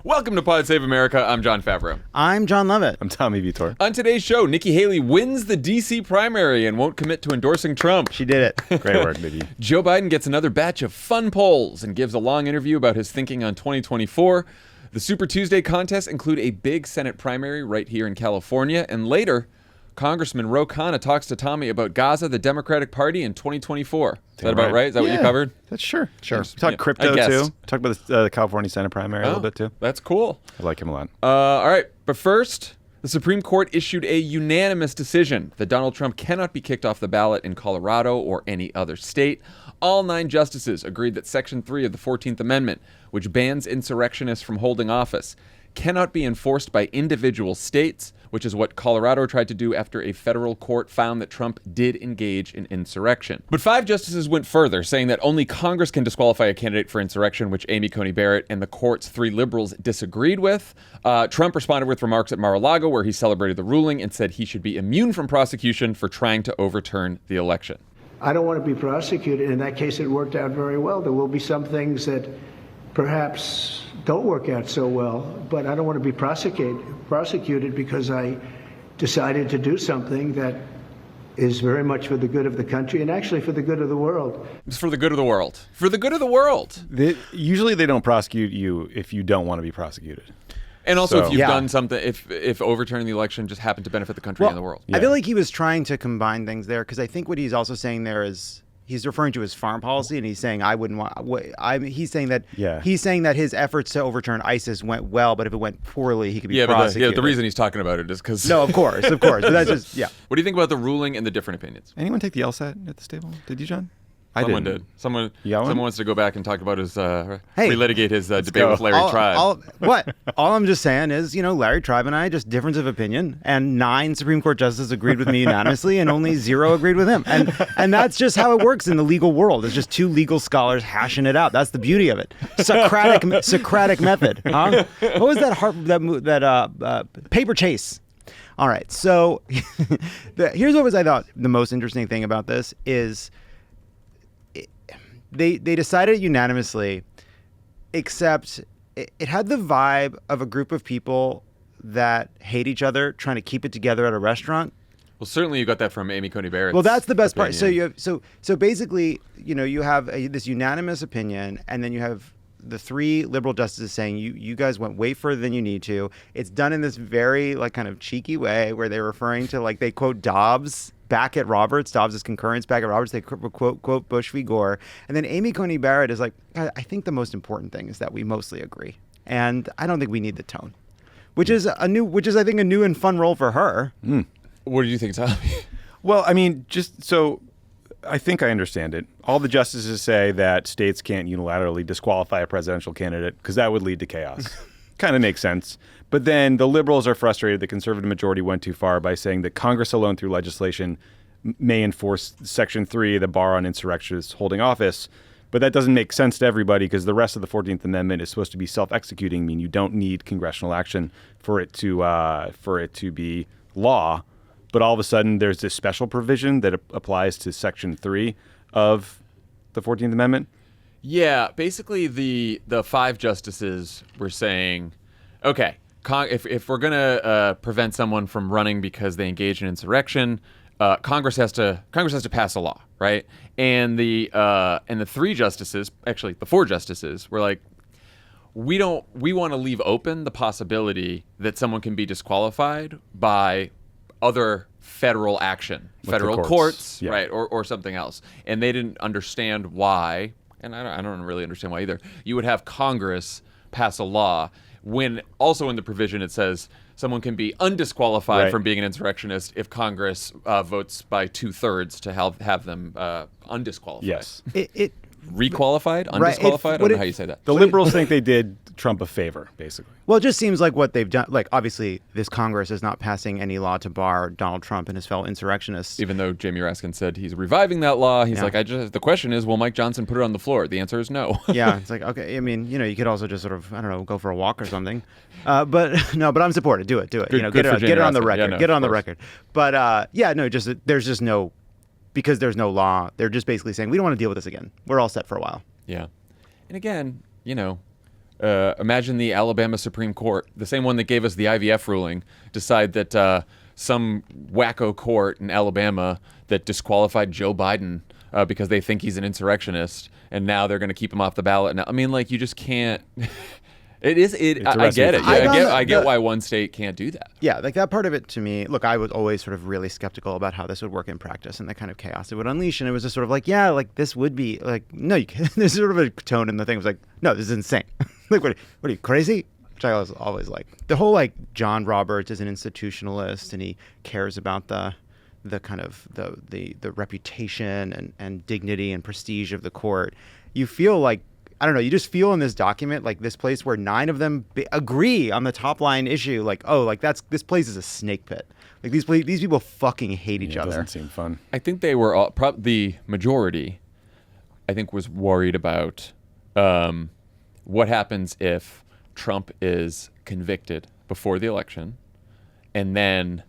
Welcome to Pod Save America. I'm Jon Favreau. I'm Jon Lovett. I'm Tommy Vietor. On today's show, Nikki Haley wins the D.C. primary and won't commit to endorsing Trump. She did it. Great work, Nikki. Joe Biden gets another batch of fun polls and gives a long interview about his thinking on 2024. The Super Tuesday contests include a big Senate primary right here in California. And later, Congressman Ro Khanna talks to Tommy about Gaza, the Democratic Party, in 2024. Is that about right? Is that what you covered? That's sure. Thanks. Talk Yeah, crypto, too. Talk about the California Senate primary a little bit, too. That's cool. I like him a lot. All right. But first, the Supreme Court issued a unanimous decision that Donald Trump cannot be kicked off the ballot in Colorado or any other state. All 9 justices agreed that Section 3 of the 14th Amendment, which bans insurrectionists from holding office, cannot be enforced by individual states, which is what Colorado tried to do after a federal court found that Trump did engage in insurrection. But 5 justices went further, saying that only Congress can disqualify a candidate for insurrection, which Amy Coney Barrett and the court's 3 liberals disagreed with. Trump responded with remarks at Mar-a-Lago, where he celebrated the ruling and said he should be immune from prosecution for trying to overturn the election. I don't want to be prosecuted. In that case, it worked out very well. There will be some things that perhaps don't work out so well, but I don't want to be prosecuted because I decided to do something that is very much for the good of the country and actually for the good of the world. It's for the good of the world. For the good of the world. Usually they don't prosecute you if you don't want to be prosecuted. And also if you've Yeah. done something, if overturning the election just happened to benefit the country and the world. I feel like he was trying to combine things there because I think what he's also saying there is he's referring to his foreign policy, and he's saying he's saying that his efforts to overturn ISIS went well, but if it went poorly, he could be prosecuted. The reason he's talking about it is because... No, of course. But that's just, yeah. What do you think about the ruling and the different opinions? Anyone take the LSAT at this table? Did you, John? Someone did. Someone wants to go back and talk about his, relitigate his debate go. with Larry Tribe. All I'm just saying is, Larry Tribe and I, just difference of opinion, and 9 Supreme Court justices agreed with me unanimously, and only 0 agreed with him. And that's just how it works in the legal world. It's just 2 legal scholars hashing it out. That's the beauty of it. Socratic method. Huh? What was that paper chase? All right. So here's what I thought the most interesting thing about this is they decided unanimously, except it had the vibe of a group of people that hate each other trying to keep it together at a restaurant. Well, certainly you got that from Amy Coney Barrett. Well, that's the best part. So basically, you have this unanimous opinion, and then you have the 3 liberal justices saying you guys went way further than you need to. It's done in this very kind of cheeky way where they're referring to they quote Dobbs back at Roberts, Dobbs' concurrence back at Roberts. They quote Bush v. Gore. And then Amy Coney Barrett is like, I think the most important thing is that we mostly agree. And I don't think we need the tone, which is I think a new and fun role for her. What do you think, Tommy? Well, I mean, just so I think I understand it. All the justices say that states can't unilaterally disqualify a presidential candidate because that would lead to chaos. Kind of makes sense. But then the liberals are frustrated the conservative majority went too far by saying that Congress alone through legislation may enforce Section 3, the bar on insurrectionists holding office. But that doesn't make sense to everybody because the rest of the 14th Amendment is supposed to be self-executing, meaning you don't need congressional action for it to be law. But all of a sudden there's this special provision that applies to Section 3 of the 14th Amendment. Yeah, basically the 5 justices were saying, okay, if we're going to prevent someone from running because they engage in insurrection, Congress has to pass a law, right? And the 3 justices, actually the 4 justices, were like, we want to leave open the possibility that someone can be disqualified by other federal action, federal courts, yeah. right, or something else. And they didn't understand why, and I don't really understand why either. You would have Congress pass a law when also in the provision it says someone can be undisqualified from being an insurrectionist if Congress votes by 2/3 to have them undisqualified. Yes. Requalified? Undisqualified? I don't know how you say that. The liberals think they did Trump a favor, basically. Well, it just seems like what they've done, obviously this Congress is not passing any law to bar Donald Trump and his fellow insurrectionists. Even though Jamie Raskin said he's reviving that law, he's like, the question is, will Mike Johnson put it on the floor? The answer is no. Yeah, it's like, okay, I mean, you could also just sort of, I don't know, go for a walk or something. But I'm supportive. Do it. Good, get it on the record. Yeah, get it on the record. But there's just no, because there's no law, they're just basically saying, we don't want to deal with this again. We're all set for a while. Yeah. And again, imagine the Alabama Supreme Court, the same one that gave us the IVF ruling, decide that some wacko court in Alabama that disqualified Joe Biden because they think he's an insurrectionist, and now they're going to keep him off the ballot. Now, I mean, like, you just can't. I get it. I get why one state can't do that. Yeah, like that part of it to me, look, I was always sort of really skeptical about how this would work in practice and the kind of chaos it would unleash. And it was just sort of like, yeah, like this would be like, no, you can't. There's sort of a tone in the thing. It was like, no, this is insane. Like, what are you, crazy? Which I was always like. The whole like John Roberts is an institutionalist and he cares about the kind of the reputation and dignity and prestige of the court. You feel like, I don't know, you just feel in this document like this place where 9 of them agree on the top line issue, like, oh, like this place is a snake pit. Like these people fucking hate each other. It doesn't seem fun. I think they were all, the majority, I think, was worried about what happens if Trump is convicted before the election, and then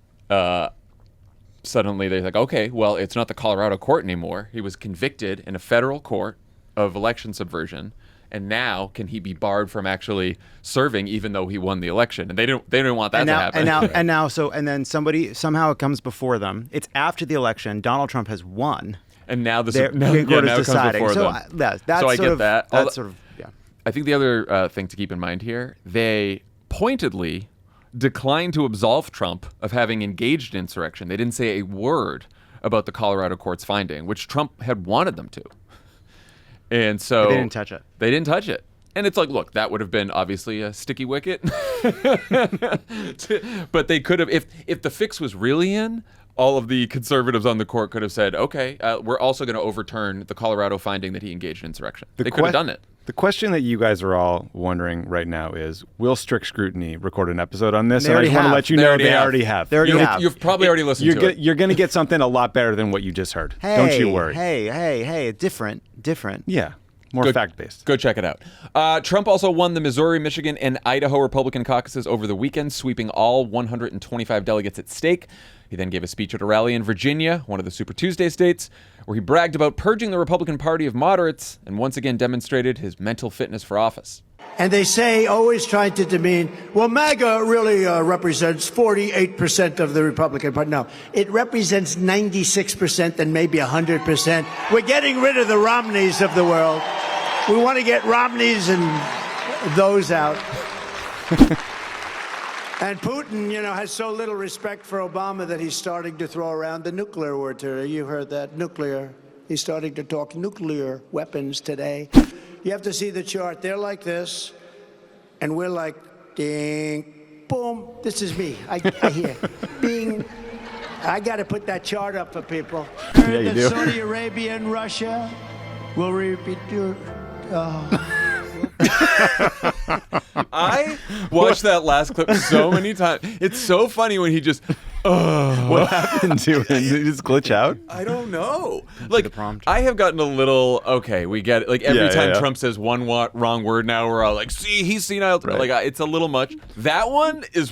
suddenly they're like, okay, well, it's not the Colorado court anymore. He was convicted in a federal court of election subversion, and now can he be barred from actually serving even though he won the election? And they don't want that to happen. And then somebody somehow it comes before them. It's after the election. Donald Trump has won, and now the Supreme Court is deciding. So I get that. That's sort of, yeah. I think the other thing to keep in mind here, they pointedly declined to absolve Trump of having engaged in insurrection. They didn't say a word about the Colorado court's finding, which Trump had wanted them to. And so they didn't touch it. And it's like, look, that would have been obviously a sticky wicket. But they could have, if the fix was really in, all of the conservatives on the court could have said, okay, we're also going to overturn the Colorado finding that he engaged in insurrection. They could have done it. The question that you guys are all wondering right now is, will Strict Scrutiny record an episode on this? And I just want to let you know they already have. You've probably already listened to it. You're going to get something a lot better than what you just heard. Don't you worry. Hey, different. Yeah, more fact-based. Go check it out. Trump also won the Missouri, Michigan, and Idaho Republican caucuses over the weekend, sweeping all 125 delegates at stake. He then gave a speech at a rally in Virginia, one of the Super Tuesday states, where he bragged about purging the Republican Party of moderates and once again demonstrated his mental fitness for office. And they say, always trying to demean, well, MAGA really represents 48% of the Republican Party. No, it represents 96% and maybe 100%. We're getting rid of the Romneys of the world. We want to get Romneys and those out. And Putin, has so little respect for Obama that he's starting to throw around the nuclear word today. You heard that, nuclear. He's starting to talk nuclear weapons today. You have to see the chart. They're like this, and we're like, ding, boom. This is me. I hear, bing. I got to put that chart up for people. Yeah, you do. Saudi Arabia and Russia will repeat your... I watched that last clip so many times. It's so funny when he just... What happened to him? Did he just glitch out? I don't know. Like, the prompt. I have gotten a little, okay, we get it. Like, every time Trump says one wrong word now, we're all like, see, he's senile. Right. Like, it's a little much. That one is,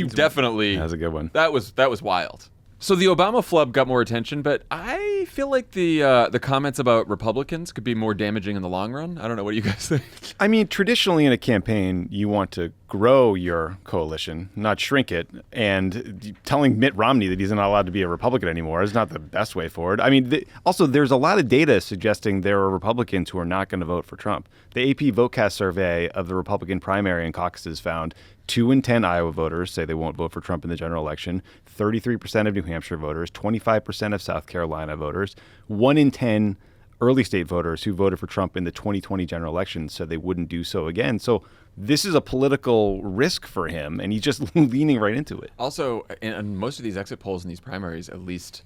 definitely... That's a good one. That was wild. So the Obama flub got more attention, but I feel like the comments about Republicans could be more damaging in the long run. I don't know. What do you guys think? I mean, traditionally in a campaign, you want to grow your coalition, not shrink it. And telling Mitt Romney that he's not allowed to be a Republican anymore is not the best way forward. I mean, also, there's a lot of data suggesting there are Republicans who are not going to vote for Trump. The AP VoteCast survey of the Republican primary and caucuses found 2 in 10 Iowa voters say they won't vote for Trump in the general election, 33% of New Hampshire voters, 25% of South Carolina voters, 1 in 10 early state voters who voted for Trump in the 2020 general election said they wouldn't do so again. So this is a political risk for him, and he's just leaning right into it. Also, in most of these exit polls in these primaries, at least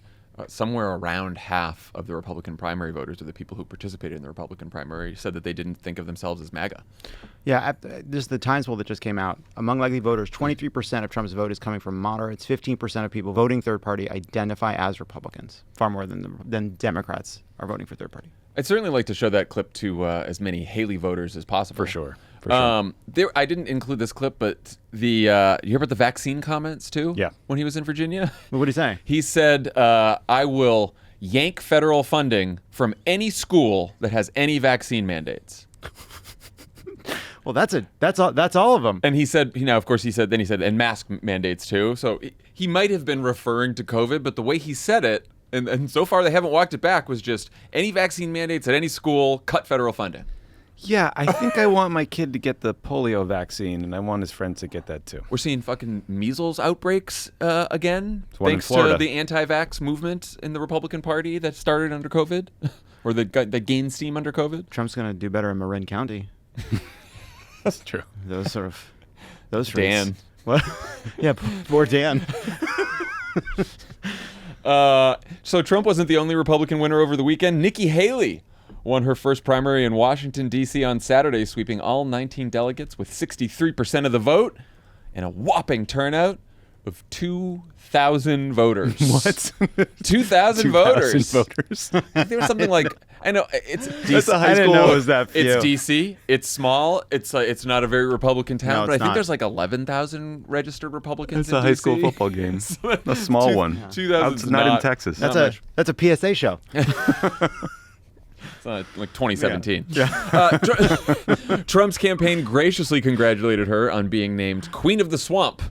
somewhere around half of the Republican primary voters, or the people who participated in the Republican primary, said that they didn't think of themselves as MAGA. Yeah, this is the Times poll that just came out. Among likely voters, 23% of Trump's vote is coming from moderates. 15% of people voting third party identify as Republicans, far more than Democrats are voting for third party. I'd certainly like to show that clip to as many Haley voters as possible. For sure. I didn't include this clip, but you hear about the vaccine comments too? Yeah. When he was in Virginia? What did he say? He said, I will yank federal funding from any school that has any vaccine mandates. Well, that's all of them. And he said, of course, he said, and mask mandates too. So he might have been referring to COVID, but the way he said it, and so far they haven't walked it back, was just any vaccine mandates at any school, cut federal funding. Yeah, I think I want my kid to get the polio vaccine, and I want his friends to get that too. We're seeing fucking measles outbreaks again, one in thanks to Florida. the anti-vax movement in the Republican Party that started under COVID, or that gained steam under COVID. Trump's going to do better in Marin County. That's true. Those traits. Dan. What? Yeah, poor Dan. So Trump wasn't the only Republican winner over the weekend. Nikki Haley won her first primary in Washington, D.C. on Saturday, sweeping all 19 delegates with 63% of the vote and a whopping turnout of 2,000 voters. What? 2,000 voters. voters. There was something like, I know, it's That's a I high didn't school. know it was that few. It's DC. It's small. It's not a very Republican town, No, but I it's think not. there's like 11,000 registered Republicans. It's in a high DC. school football game. A small one. 2,000 It's is not in not- Texas. not That's much. a PSA show. It's not like 2017. Yeah. Trump's campaign graciously congratulated her on being named Queen of the Swamp.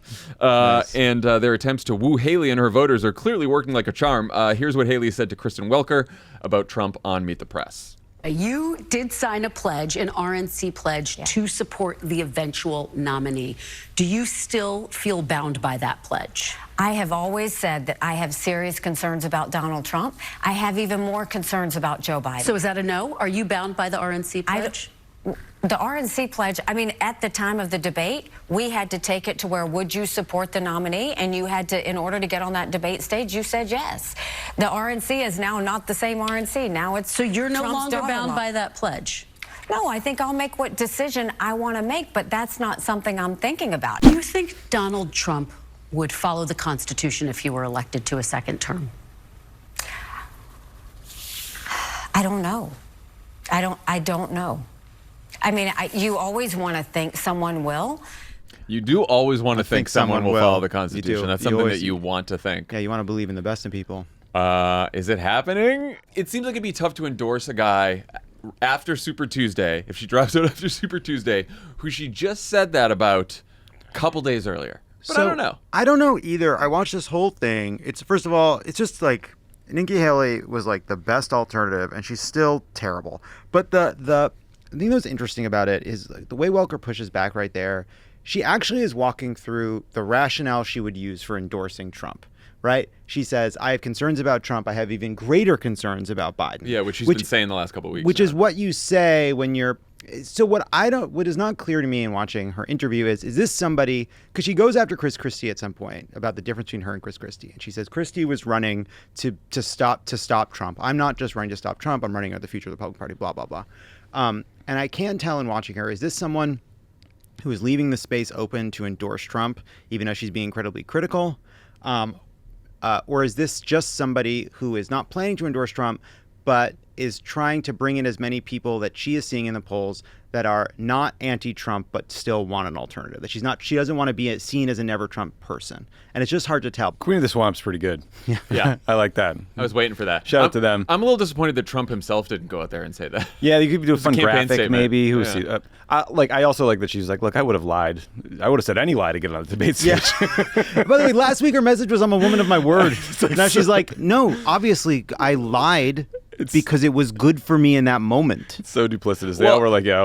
Nice. And their attempts to woo Haley and her voters are clearly working like a charm. Here's what Haley said to Kristen Welker about Trump on Meet the Press. You did sign a pledge, an RNC pledge, to support the eventual nominee. Do you still feel bound by that pledge? I have always said that I have serious concerns about Donald Trump. I have even more concerns about Joe Biden. So is that a no? Are you bound by the RNC pledge? The RNC pledge, I mean, at the time of the debate, we had to take it to where would you support the nominee? And you had to, in order to get on that debate stage, you said yes. The RNC is now not the same RNC. Now it's So you're no Trump's longer bound daughter-in-law. by that pledge? No, I think I'll make what decision I want to make, but that's not something I'm thinking about. Do you think Donald Trump would follow the Constitution if he were elected to a second term? I don't know. I don't know. I mean, you always want to think someone will. You do always want to think someone will follow the You Constitution. do. That's You something always- that you want to think. Yeah, you want to believe in the best in people. Is it happening? It seems like it'd be tough to endorse a guy after Super Tuesday, if she drops out after Super Tuesday, who she just said that about a couple days earlier. But I don't know. I don't know either. I watched this whole thing. It's first of all, it's just like Nikki Haley was like the best alternative, and she's still terrible. But the thing that's interesting about it is like, the way Welker pushes back right there. She actually is walking through the rationale she would use for endorsing Trump. Right? She says, I have concerns about Trump. I have even greater concerns about Biden. Yeah, which she's been saying the last couple of weeks. Which now. is what you say when you're. So what is not clear to me in watching her interview is this somebody, because she goes after Chris Christie at some point about the difference between her and Chris Christie. And she says, Christie was running to stop Trump. I'm not just running to stop Trump. I'm running at the future of the Republican Party, blah, blah, blah. And I can tell in watching her, is this someone who is leaving the space open to endorse Trump, even though she's being incredibly critical? Or is this just somebody who is not planning to endorse Trump, but is trying to bring in as many people that she is seeing in the polls that are not anti-Trump but still want an alternative? That she doesn't want to be seen as a never Trump person, and it's just hard to tell. Queen of the Swamp's pretty good. Yeah. I like that. I was waiting for that. Shout out to them. I'm a little disappointed that Trump himself didn't go out there and say that. Yeah, you could do a fun campaign graphic statement. maybe. Who Yeah. see? I also like that she's like, look, I would have lied. I would have said any lie to get on the debate stage. Yeah. By the way, last week her message was, I'm a woman of my word. Now she's like, no, obviously I lied because it was good for me in that moment. So duplicitous. They Well- all were like, yeah,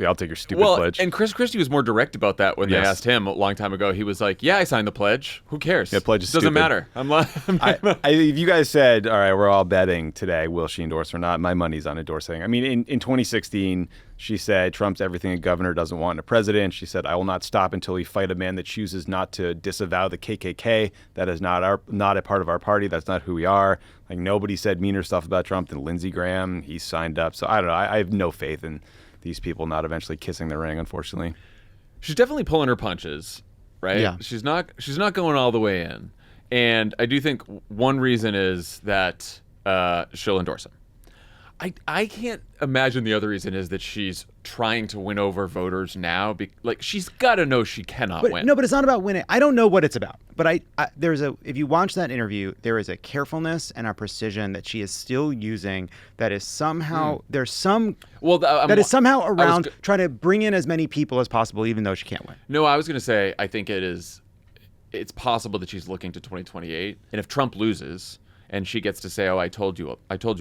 I'll take your stupid Well, pledge. and Chris Christie was more direct about that when they Yes. asked him a long time ago. He was like, yeah, I signed the pledge. Who cares? Yeah, pledge is Doesn't stupid. matter. If you guys said, all right, we're all betting today, will she endorse or not? My money's on endorsing. I mean, in 2016, she said Trump's everything a governor doesn't want in a president. She said, I will not stop until we fight a man that chooses not to disavow the KKK. That is not a part of our party. That's not who we are. Like, nobody said meaner stuff about Trump than Lindsey Graham. He signed up. So I don't know. I have no faith in these people not eventually kissing the ring, unfortunately. She's definitely pulling her punches, right? Yeah. She's not going all the way in. And I do think one reason is that she'll endorse him. I can't imagine the other reason is that she's trying to win over voters now. Like, she's got to know she cannot win. No, but it's not about winning. I don't know what it's about. But if you watch that interview, there is a carefulness and a precision that she is still using that is somehow, there's some, that is somehow around trying to bring in as many people as possible, even though she can't win. No, I was going to say, I think it's possible that she's looking to 2028. And if Trump loses, and she gets to say, "Oh, I told you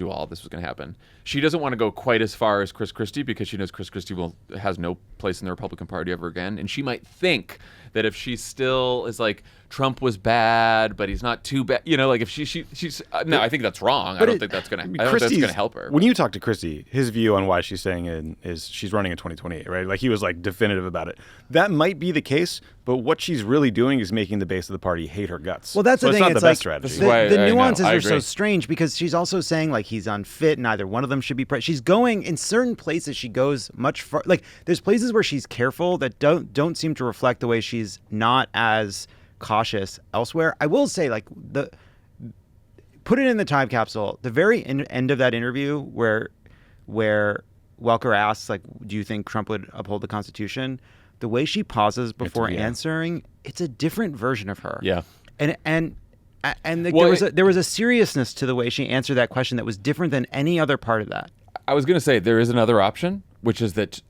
all this was going to happen." She doesn't want to go quite as far as Chris Christie because she knows Chris Christie has no place in the Republican Party ever again, and she might think that if she still is like, Trump was bad, but he's not too bad, like if she's no, I think that's wrong. I don't think that's going to help her. When you talk to Christie, his view on why she's saying it is she's running in 2028, right? Like he was like definitive about it. That might be the case, but what she's really doing is making the base of the party hate her guts. Well, that's the thing. It's not the like, best strategy. The nuances are so strange because she's also saying like he's unfit. Neither one of them should be. She's going in certain places. She goes much far. Like there's places where she's careful that don't seem to reflect the way she's not as cautious elsewhere. I will say like put it in the time capsule. The very end of that interview where Welker asks like, "Do you think Trump would uphold the Constitution?" The way she pauses before answering, it's a different version of her. Yeah. And there was a seriousness to the way she answered that question that was different than any other part of that. I was going to say there is another option, which is that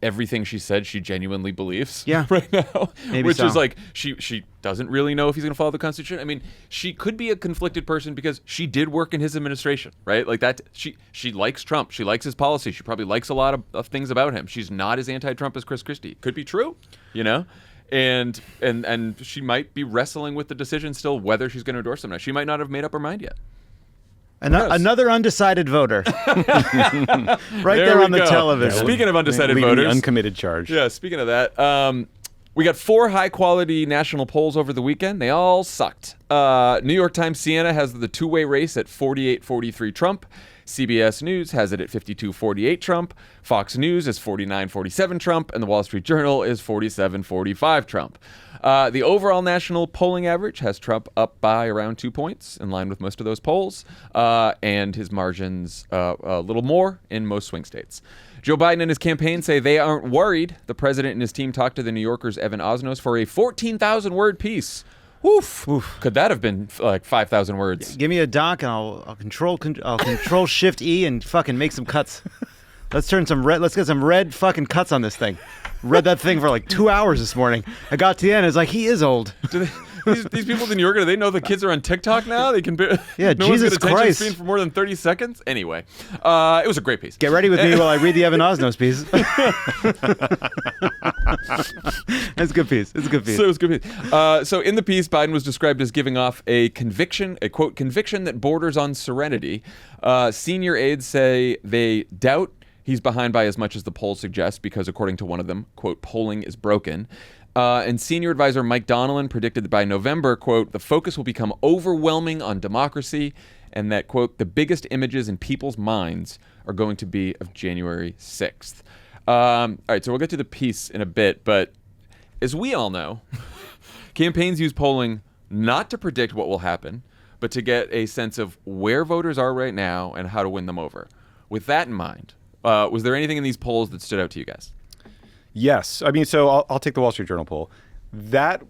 everything she said she genuinely believes right now. Which is like she doesn't really know if he's going to follow the Constitution. I mean, she could be a conflicted person because she did work in his administration, right? Like that. She likes Trump. She likes his policy. She probably likes a lot of things about him. She's not as anti-Trump as Chris Christie. Could be true, And she might be wrestling with the decision still whether she's going to endorse him now. She might not have made up her mind yet. Another undecided voter. there on the television. Yeah, speaking of undecided voters. The uncommitted charge. Yeah, speaking of that, we got 4 high-quality national polls over the weekend. They all sucked. New York Times Siena has the two-way race at 48-43 Trump. CBS News has it at 52-48 Trump. Fox News is 49-47 Trump. And the Wall Street Journal is 47-45 Trump. The overall national polling average has Trump up by around 2 points, in line with most of those polls, and his margins a little more in most swing states. Joe Biden and his campaign say they aren't worried. The president and his team talked to the New Yorker's Evan Osnos for a 14,000-word piece. Oof. Could that have been like 5,000 words? Give me a doc and I'll control Shift E and fucking make some cuts. Let's get some red fucking cuts on this thing. Read that thing for like 2 hours this morning. I got to the end. It's like, he is old. These people in New York, do they know the kids are on TikTok now? They can yeah, no Jesus one's got attention Christ. screen for more than 30 seconds? Anyway, it was a great piece. Get ready with me while I read the Evan Osnos piece. It's a good piece. It's a good piece. So it was a good piece. So in the piece, Biden was described as giving off a quote, conviction that borders on serenity. Senior aides say they doubt he's behind by as much as the polls suggest because, according to one of them, quote, polling is broken. And senior advisor Mike Donnellan predicted that by November, quote, the focus will become overwhelming on democracy and that, quote, the biggest images in people's minds are going to be of January 6th. All right, so we'll get to the piece in a bit, but as we all know, campaigns use polling not to predict what will happen, but to get a sense of where voters are right now and how to win them over. With that in mind, was there anything in these polls that stood out to you guys? Yes. I mean, so I'll take the Wall Street Journal poll. That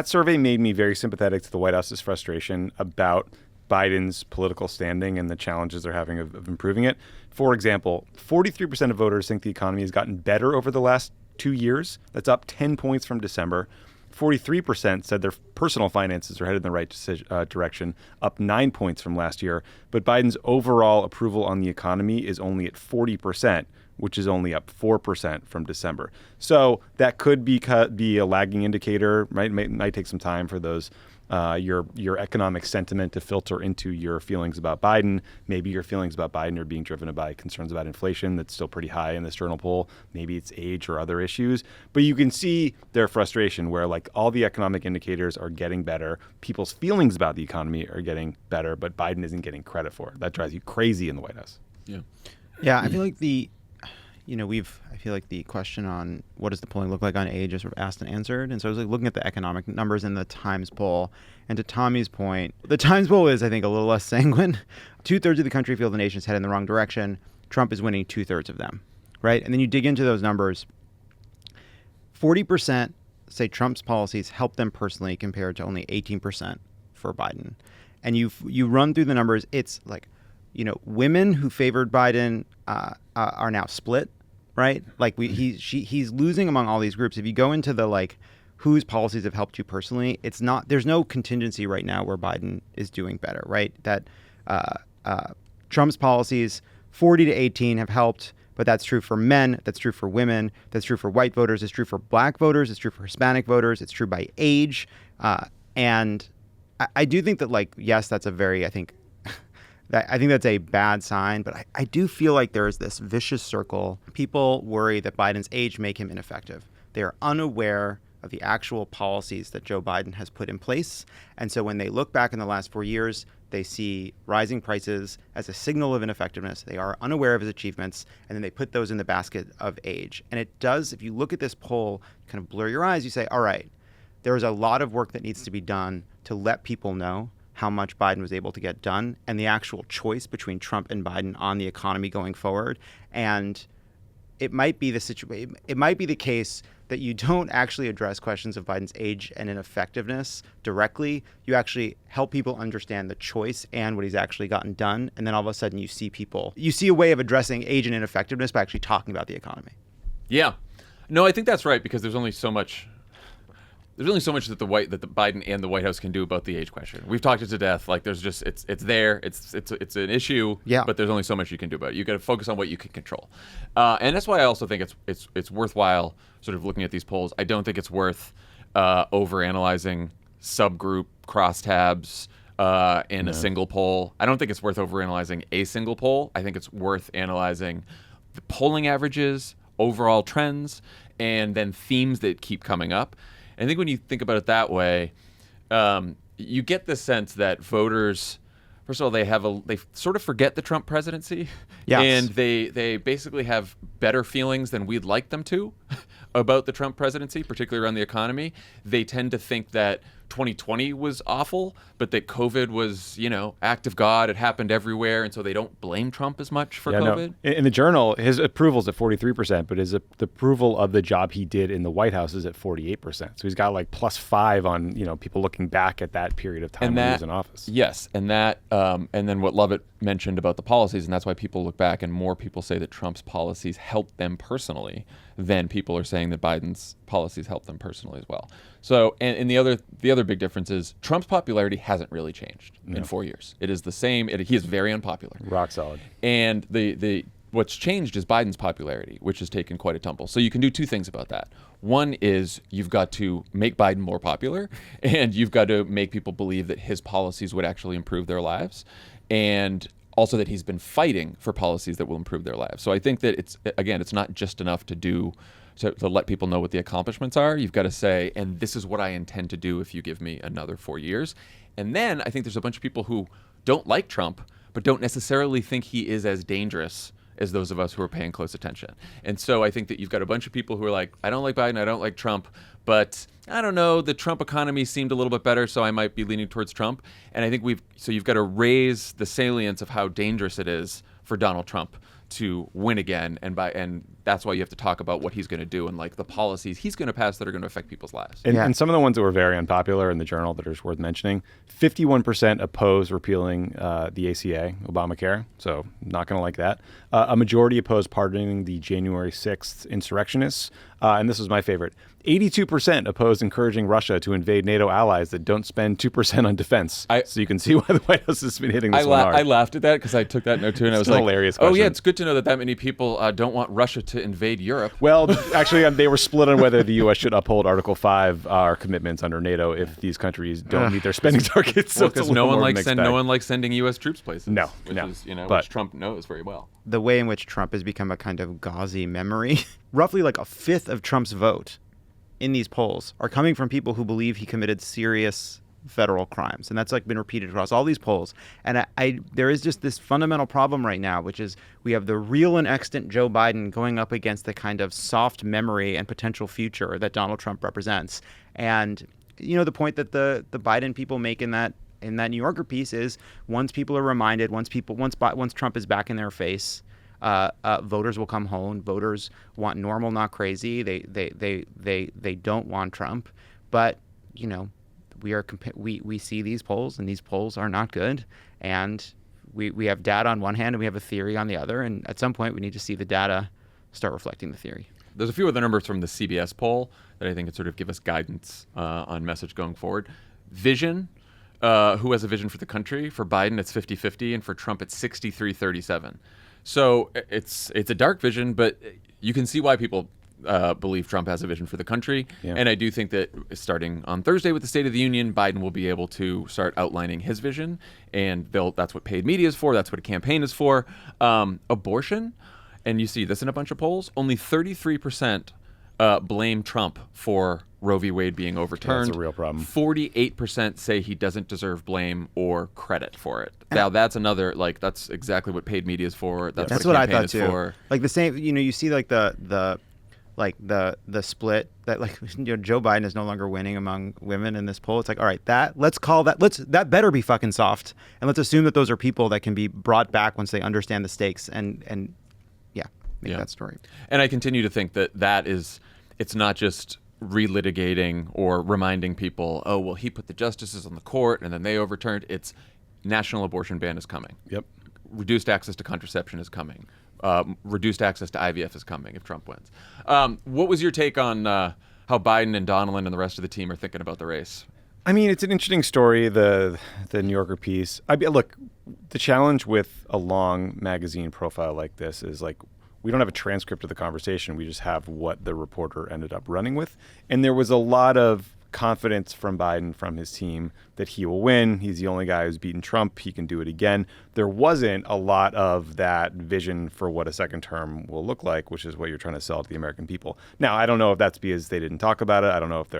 survey made me very sympathetic to the White House's frustration about Biden's political standing and the challenges they're having of improving it. For example, 43% of voters think the economy has gotten better over the last 2 years. That's up 10 points from December. 43% said their personal finances are headed in the right direction, up 9 points from last year. But Biden's overall approval on the economy is only at 40%, which is only up 4% from December. So that could be a lagging indicator, right? It might take some time for those your economic sentiment to filter into your feelings about Biden. Maybe your feelings about Biden are being driven by concerns about inflation that's still pretty high in this journal poll. Maybe it's age or other issues. But you can see their frustration where like all the economic indicators are getting better. People's feelings about the economy are getting better, but Biden isn't getting credit for it. That drives you crazy in the White House. Yeah, I feel like I feel like the question on what does the polling look like on age is sort of asked and answered. And so I was like looking at the economic numbers in the Times poll. And to Tommy's point, the Times poll is, I think, a little less sanguine. 2/3 of the country feel the nation's headed in the wrong direction. Trump is winning 2/3 of them, right? And then you dig into those numbers. 40% say Trump's policies help them personally compared to only 18% for Biden. And you run through the numbers, it's like, women who favored Biden are now split, right? Like he's losing among all these groups. If you go into the like whose policies have helped you personally, there's no contingency right now where Biden is doing better, right? That Trump's policies 40 to 18 have helped, but that's true for men, that's true for women, that's true for white voters, it's true for black voters, it's true for Hispanic voters, it's true by age. And I do think that, like, yes, that's a very, I think that's a bad sign, but I do feel like there is this vicious circle. People worry that Biden's age make him ineffective. They are unaware of the actual policies that Joe Biden has put in place. And so when they look back in the last 4 years, they see rising prices as a signal of ineffectiveness. They are unaware of his achievements, and then they put those in the basket of age. And it does, if you look at this poll, kind of blur your eyes, you say, all right, there is a lot of work that needs to be done to let people know how much Biden was able to get done and the actual choice between Trump and Biden on the economy going forward. And it might be the case that you don't actually address questions of Biden's age and ineffectiveness directly. You actually help people understand the choice and what he's actually gotten done. And then all of a sudden you see a way of addressing age and ineffectiveness by actually talking about the economy. Yeah. No, I think that's right, because there's only so much that the Biden and the White House can do about the age question. We've talked it to death. Like, there's just it's there. It's an issue. Yeah. But there's only so much you can do about it. You got to focus on what you can control, and that's why I also think it's worthwhile sort of looking at these polls. I don't think it's worth overanalyzing subgroup crosstabs in a single poll. I don't think it's worth overanalyzing a single poll. I think it's worth analyzing the polling averages, overall trends, and then themes that keep coming up. I think when you think about it that way, you get the sense that voters, first of all, they sort of forget the Trump presidency, yes. And they basically have better feelings than we'd like them to about the Trump presidency, particularly around the economy. They tend to think that 2020 was awful, but that COVID was, act of God. It happened everywhere, and so they don't blame Trump as much for COVID. No. In the Journal, his approval's at 43%, but the approval of the job he did in the White House is at 48%. So he's got like +5 on people looking back at that period of time when he was in office. Yes, and that, and then what Lovett mentioned about the policies, and that's why people look back, and more people say that Trump's policies helped them personally than people are saying that Biden's policies helped them personally as well. So, and the other big difference is Trump's popularity hasn't really changed in 4 years. It is the same. He is very unpopular. Rock solid. And what's changed is Biden's popularity, which has taken quite a tumble. So you can do two things about that. One is you've got to make Biden more popular, and you've got to make people believe that his policies would actually improve their lives, and also that he's been fighting for policies that will improve their lives. So I think that it's not just enough to let people know what the accomplishments are. You've got to say, and this is what I intend to do if you give me another 4 years. And then I think there's a bunch of people who don't like Trump, but don't necessarily think he is as dangerous as those of us who are paying close attention. And so I think that you've got a bunch of people who are like, I don't like Biden, I don't like Trump, but I don't know, the Trump economy seemed a little bit better, so I might be leaning towards Trump. And I think you've got to raise the salience of how dangerous it is for Donald Trump to win again, and that's why you have to talk about what he's going to do and like the policies he's going to pass that are going to affect people's lives. And some of the ones that were very unpopular in the Journal that are worth mentioning: 51% oppose repealing the ACA, Obamacare, so not going to like that. A majority oppose pardoning the January 6th insurrectionists, and this was my favorite. 82% oppose encouraging Russia to invade NATO allies that don't spend 2% on defense. So you can see why the White House has been hitting this one hard. I laughed at that because I took that note too, and I was like, hilarious oh question. yeah, it's good to know that many people don't want Russia to invade Europe. Well, actually, they were split on whether the U.S. should uphold Article 5, our commitments under NATO, if these countries don't meet their spending targets. So because no one likes sending U.S. troops places. Which Trump knows very well. The way in which Trump has become a kind of gauzy memory, roughly like a fifth of Trump's vote in these polls are coming from people who believe he committed serious federal crimes. And that's like been repeated across all these polls. And there is just this fundamental problem right now, which is we have the real and extant Joe Biden going up against the kind of soft memory and potential future that Donald Trump represents. And, the point that the Biden people make in that New Yorker piece is once people are reminded, once Trump is back in their face, Voters will come home. Voters want normal, not crazy. They don't want Trump. But we see these polls, and these polls are not good. And we have data on one hand, and we have a theory on the other. And at some point, we need to see the data start reflecting the theory. There's a few other numbers from the CBS poll that I think could sort of give us guidance on message going forward. Vision, who has a vision for the country? For Biden, it's 50-50, and for Trump, it's 63-37. So it's a dark vision, but you can see why people believe Trump has a vision for the country. Yeah. And I do think that starting on Thursday with the State of the Union, Biden will be able to start outlining his vision, and that's what paid media is for. That's what a campaign is for. Abortion. And you see this in a bunch of polls, only 33% blame Trump for Roe v. Wade being overturned. That's a real problem. 48% say he doesn't deserve blame or credit for it. Now that's another, that's exactly what paid media is for. That's what a I campaign thought is too. For. Like the same, you see the split that Joe Biden is no longer winning among women in this poll. It's like, all right, that better be fucking soft, and let's assume that those are people that can be brought back once they understand the stakes and make that story. And I continue to think that it's not just relitigating or reminding people, oh, well, he put the justices on the court and then they overturned. It's national abortion ban is coming. Yep. Reduced access to contraception is coming. Reduced access to IVF is coming if Trump wins. What was your take on how Biden and Donilon and the rest of the team are thinking about the race? I mean, it's an interesting story, the New Yorker piece. Look, the challenge with a long magazine profile like this is we don't have a transcript of the conversation. We just have what the reporter ended up running with. And there was a lot of confidence from Biden, from his team, that he will win. He's the only guy who's beaten Trump. He can do it again. There wasn't a lot of that vision for what a second term will look like, which is what you're trying to sell to the American people. Now, I don't know if that's because they didn't talk about it. I don't know if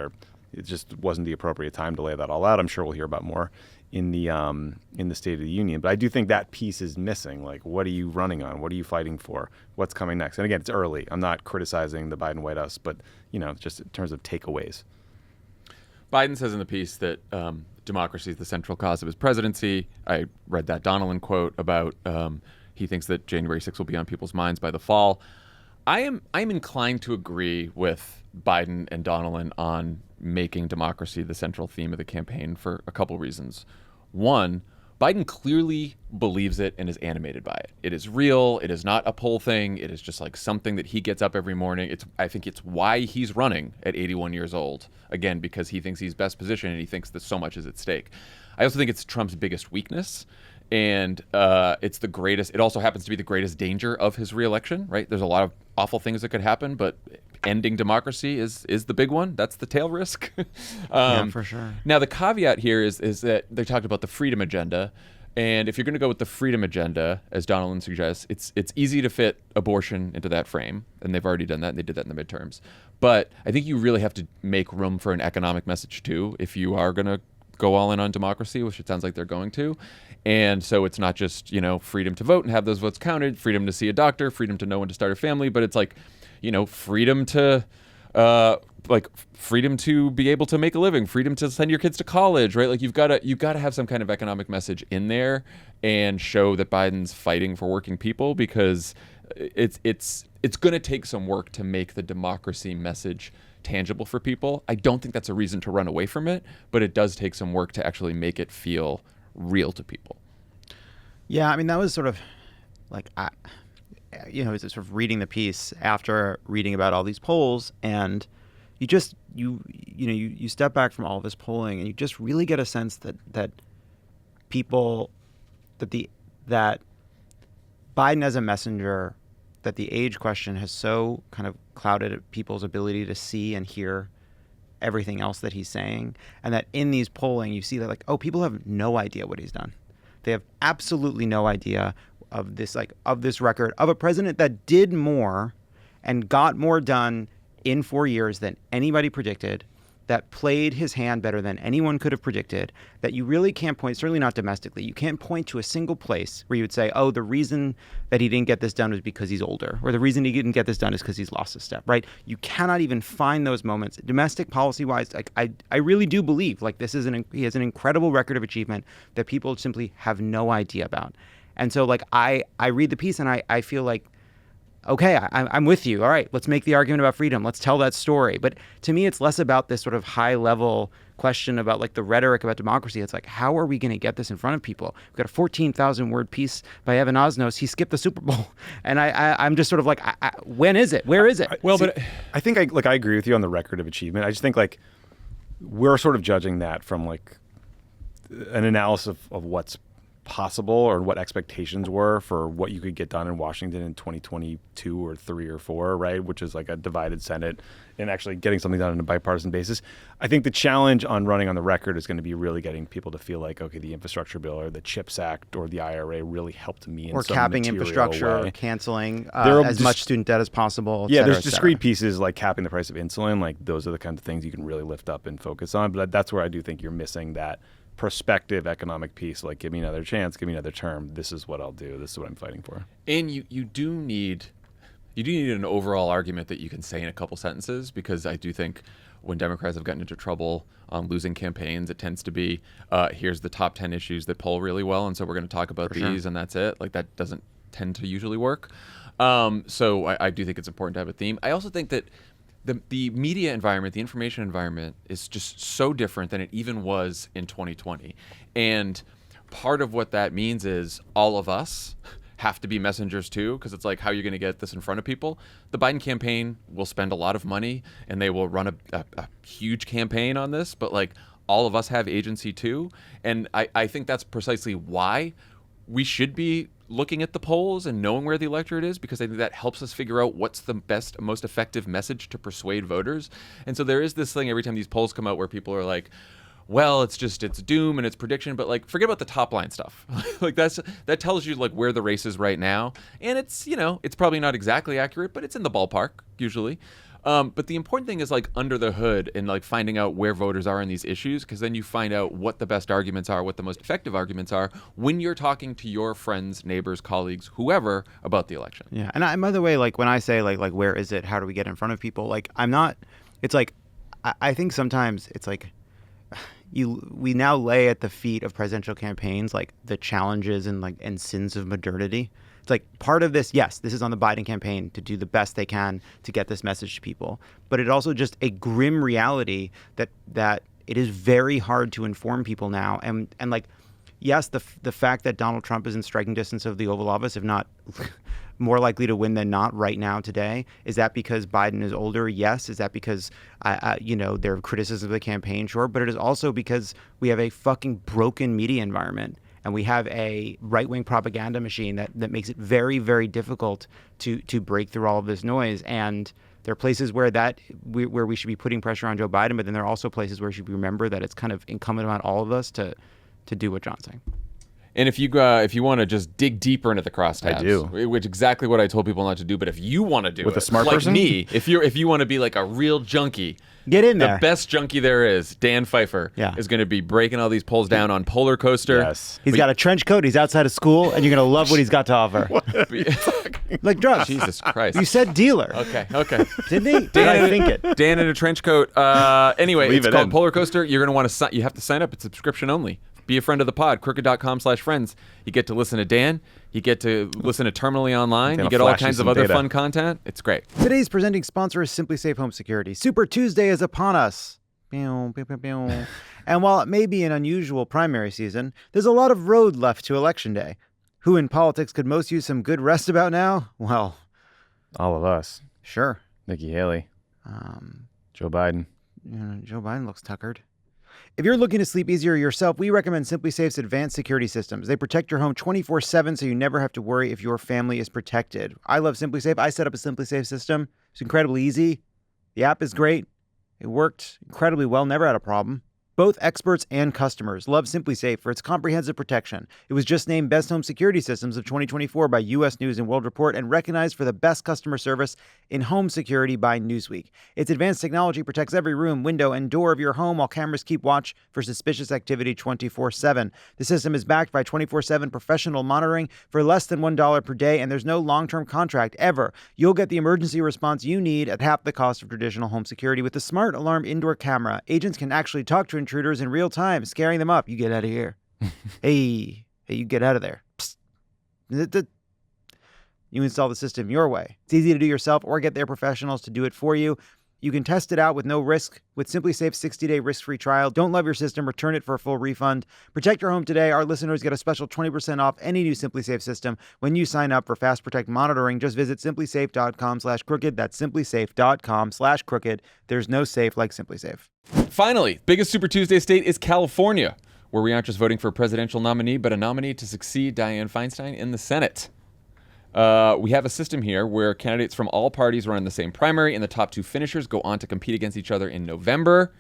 it just wasn't the appropriate time to lay that all out. I'm sure we'll hear about more in the State of the Union. But I do think that piece is missing. What are you running on? What are you fighting for? What's coming next? And again, it's early. I'm not criticizing the Biden White House, but just in terms of takeaways. Biden says in the piece that democracy is the central cause of his presidency. I read that Donilon quote about he thinks that January 6th will be on people's minds by the fall. I'm inclined to agree with Biden and Donilon on making democracy the central theme of the campaign for a couple reasons. One, Biden clearly believes it and is animated by it. It is real. It is not a poll thing. It is just something that he gets up every morning. I think it's why he's running at 81 years old. Again, because he thinks he's best positioned and he thinks that so much is at stake. I also think it's Trump's biggest weakness. And it's the greatest. It also happens to be the greatest danger of his reelection, right? There's a lot of awful things that could happen, but ending democracy is the big one. That's the tail risk. Yeah, for sure. Now, the caveat here is that they talked about the freedom agenda. And if you're going to go with the freedom agenda, as Donilon suggests, it's easy to fit abortion into that frame. And they've already done that. And they did that in the midterms. But I think you really have to make room for an economic message, too, if you are going to go all in on democracy, which it sounds like they're going to. And so it's not just, freedom to vote and have those votes counted, freedom to see a doctor, freedom to know when to start a family, but it's freedom to freedom to be able to make a living, freedom to send your kids to college, right? You've got to have some kind of economic message in there and show that Biden's fighting for working people, because it's going to take some work to make the democracy message tangible for people. I don't think that's a reason to run away from it, but it does take some work to actually make it feel real to people. Yeah, I mean, that was sort of was sort of reading the piece after reading about all these polls, and you just you step back from all this polling and you just really get a sense that Biden as a messenger, that the age question has so kind of clouded people's ability to see and hear everything else that he's saying, and that in these polling you see that people have no idea what he's done. They have absolutely no idea of this record of a president that did more and got more done in 4 years than anybody predicted, that played his hand better than anyone could have predicted, that you really can't point, certainly not domestically, you can't point to a single place where you would say, oh, the reason that he didn't get this done was because he's older, or the reason he didn't get this done is because he's lost a step, right? You cannot even find those moments. Domestic policy-wise, I really do believe he has an incredible record of achievement that people simply have no idea about. And so I read the piece and I feel like okay, I'm with you. All right, let's make the argument about freedom. Let's tell that story. But to me, it's less about this sort of high level question about like the rhetoric about democracy. It's like, how are we going to get this in front of people? We've got a 14,000 word piece by Evan Osnos. He skipped the Super Bowl. And I'm just sort of like, when is it? Where is it? But I think I agree with you on the record of achievement. I just think like we're sort of judging that from like an analysis of what's possible or what expectations were for what you could get done in Washington in 2022 or 3 or 4, right? Which is like a divided Senate and actually getting something done on a bipartisan basis. I think the challenge on running on the record is going to be really getting people to feel like, okay, the infrastructure bill or the CHIPS Act or the IRA really helped me in or some capping material infrastructure, way. or canceling There are as much student debt as possible. Yeah, cetera, there's discrete pieces like capping the price of insulin. Like those are the kinds of things you can really lift up and focus on. But that's where I do think you're missing that prospective economic piece. Like, give me another chance, give me another term. This is what I'll do. This is what I'm fighting for. And you do need an overall argument that you can say in a couple sentences, because I do think when Democrats have gotten into trouble on losing campaigns, it tends to be, here's the top 10 issues that poll really well, and so we're going to talk about these, and that's it. Like, that doesn't tend to usually work. So I do think it's important to have a theme. I also think that the media environment, the information environment is just so different than it even was in 2020. And part of what that means is all of us have to be messengers too, because it's like, how are you going to get this in front of people? The Biden campaign will spend a lot of money and they will run a huge campaign on this, but like all of us have agency too. And I think that's precisely why we should be looking at the polls and knowing where the electorate is, because I think that helps us figure out what's the best, most effective message to persuade voters. And so there is this thing every time these polls come out where people are like, well, it's doom and it's prediction, but like forget about the top line stuff. Like that tells you like where the race is right now. And it's, it's probably not exactly accurate, but it's in the ballpark usually. But the important thing is like under the hood and like finding out where voters are in these issues, because then you find out what the best arguments are, what the most effective arguments are when you're talking to your friends, neighbors, colleagues, whoever about the election. Yeah. And by the way, like when I say like where is it? How do we get in front of people? Like it's like, I think sometimes it's like we now lay at the feet of presidential campaigns like the challenges and sins of modernity. It's like part of this, yes, this is on the Biden campaign to do the best they can to get this message to people. But it also just a grim reality that it is very hard to inform people now. And like, yes, the fact that Donald Trump is in striking distance of the Oval Office, if not more likely to win than not right now today, is that because Biden is older? Yes. Is that because, there are criticisms of the campaign? Sure. But it is also because we have a fucking broken media environment. And we have a right-wing propaganda machine that makes it very, very difficult to break through all of this noise. And there are places where we should be putting pressure on Joe Biden, but then there are also places where we should remember that it's kind of incumbent on all of us to do what John's saying. And if you want to just dig deeper into the crosstabs, I do. Which exactly what I told people not to do. But if you want to do with it, a smart like person, me, if you want to be like a real junkie, get in there. The best junkie there is, Dan Pfeiffer, is going to be breaking all these polls down on Polar Coaster. Yes, he's got a trench coat. He's outside of school, and you're going to love what he's got to offer. Like drugs. Jesus Christ. You said dealer. Okay. Didn't he? Dan, I think it. Dan in a trench coat. Anyway, it's called Polar Coaster. You're going to want to you have to sign up. It's subscription only. Be a friend of the pod, crooked.com/friends. You get to listen to Dan. You get to listen to Terminally Online. You get all kinds of other fun content. It's great. Today's presenting sponsor is Simply Safe Home Security. Super Tuesday is upon us. And while it may be an unusual primary season, there's a lot of road left to Election Day. Who in politics could most use some good rest about now? Well, all of us. Sure. Nikki Haley. Joe Biden. Joe Biden looks tuckered. If you're looking to sleep easier yourself, we recommend Simply Safe's advanced security systems. They protect your home 24/7, so you never have to worry if your family is protected. I love Simply Safe. I set up a Simply Safe system. It's incredibly easy. The app is great. It worked incredibly well, never had a problem. Both experts and customers love Simply Safe for its comprehensive protection. It was just named Best Home Security Systems of 2024 by U.S. News & World Report and recognized for the best customer service in home security by Newsweek. Its advanced technology protects every room, window, and door of your home while cameras keep watch for suspicious activity 24/7. The system is backed by 24/7 professional monitoring for less than $1 per day, and there's no long-term contract ever. You'll get the emergency response you need at half the cost of traditional home security with the Smart Alarm indoor camera. Agents can actually talk to intruders in real time, scaring them up. You get out of here. Hey, you get out of there. Psst. you install the system your way. It's easy to do yourself or get their professionals to do it for you. You can test it out with no risk with SimpliSafe's 60-day risk-free trial. Don't love your system, return it for a full refund. Protect your home today. Our listeners get a special 20% off any new SimpliSafe system when you sign up for Fast Protect monitoring. Just visit simplisafe.com/crooked. That's simplisafe.com/crooked. There's no safe like SimpliSafe. Finally, biggest Super Tuesday state is California, where we aren't just voting for a presidential nominee, but a nominee to succeed Dianne Feinstein in the Senate. We have a system here where candidates from all parties run in the same primary, and the top two finishers go on to compete against each other in November.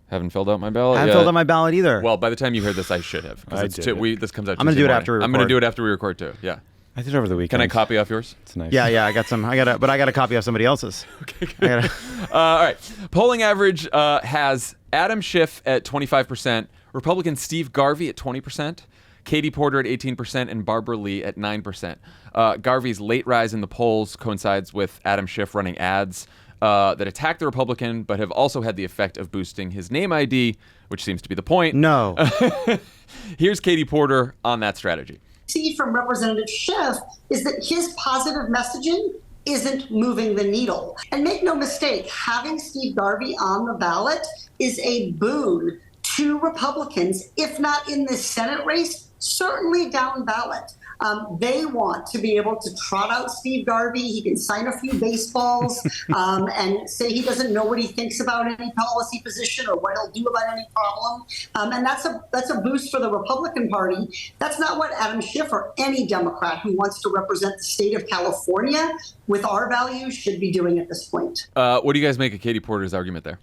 Haven't filled out my ballot I haven't yet. filled out my ballot either. Well, by the time you hear this, I should have. This comes out I'm going to do it after we record. I'm going to do it after we record, too. Yeah. I did over the weekend. Can I copy off yours? It's nice. Yeah, I got some. But I got a copy of somebody else's. Okay. All right. Polling average has Adam Schiff at 25%, Republican Steve Garvey at 20%, Katie Porter at 18%, and Barbara Lee at 9%. Garvey's late rise in the polls coincides with Adam Schiff running ads that attack the Republican, but have also had the effect of boosting his name ID, which seems to be the point. No. Here's Katie Porter on that strategy. See from Representative Schiff is that his positive messaging isn't moving the needle. And make no mistake, having Steve Garvey on the ballot is a boon to Republicans, if not in this Senate race, certainly down ballot. They want to be able to trot out Steve Garvey. He can sign a few baseballs and say he doesn't know what he thinks about any policy position or what he'll do about any problem. And that's a boost for the Republican Party. That's not what Adam Schiff or any Democrat who wants to represent the state of California with our values should be doing at this point. What do you guys make of Katie Porter's argument there?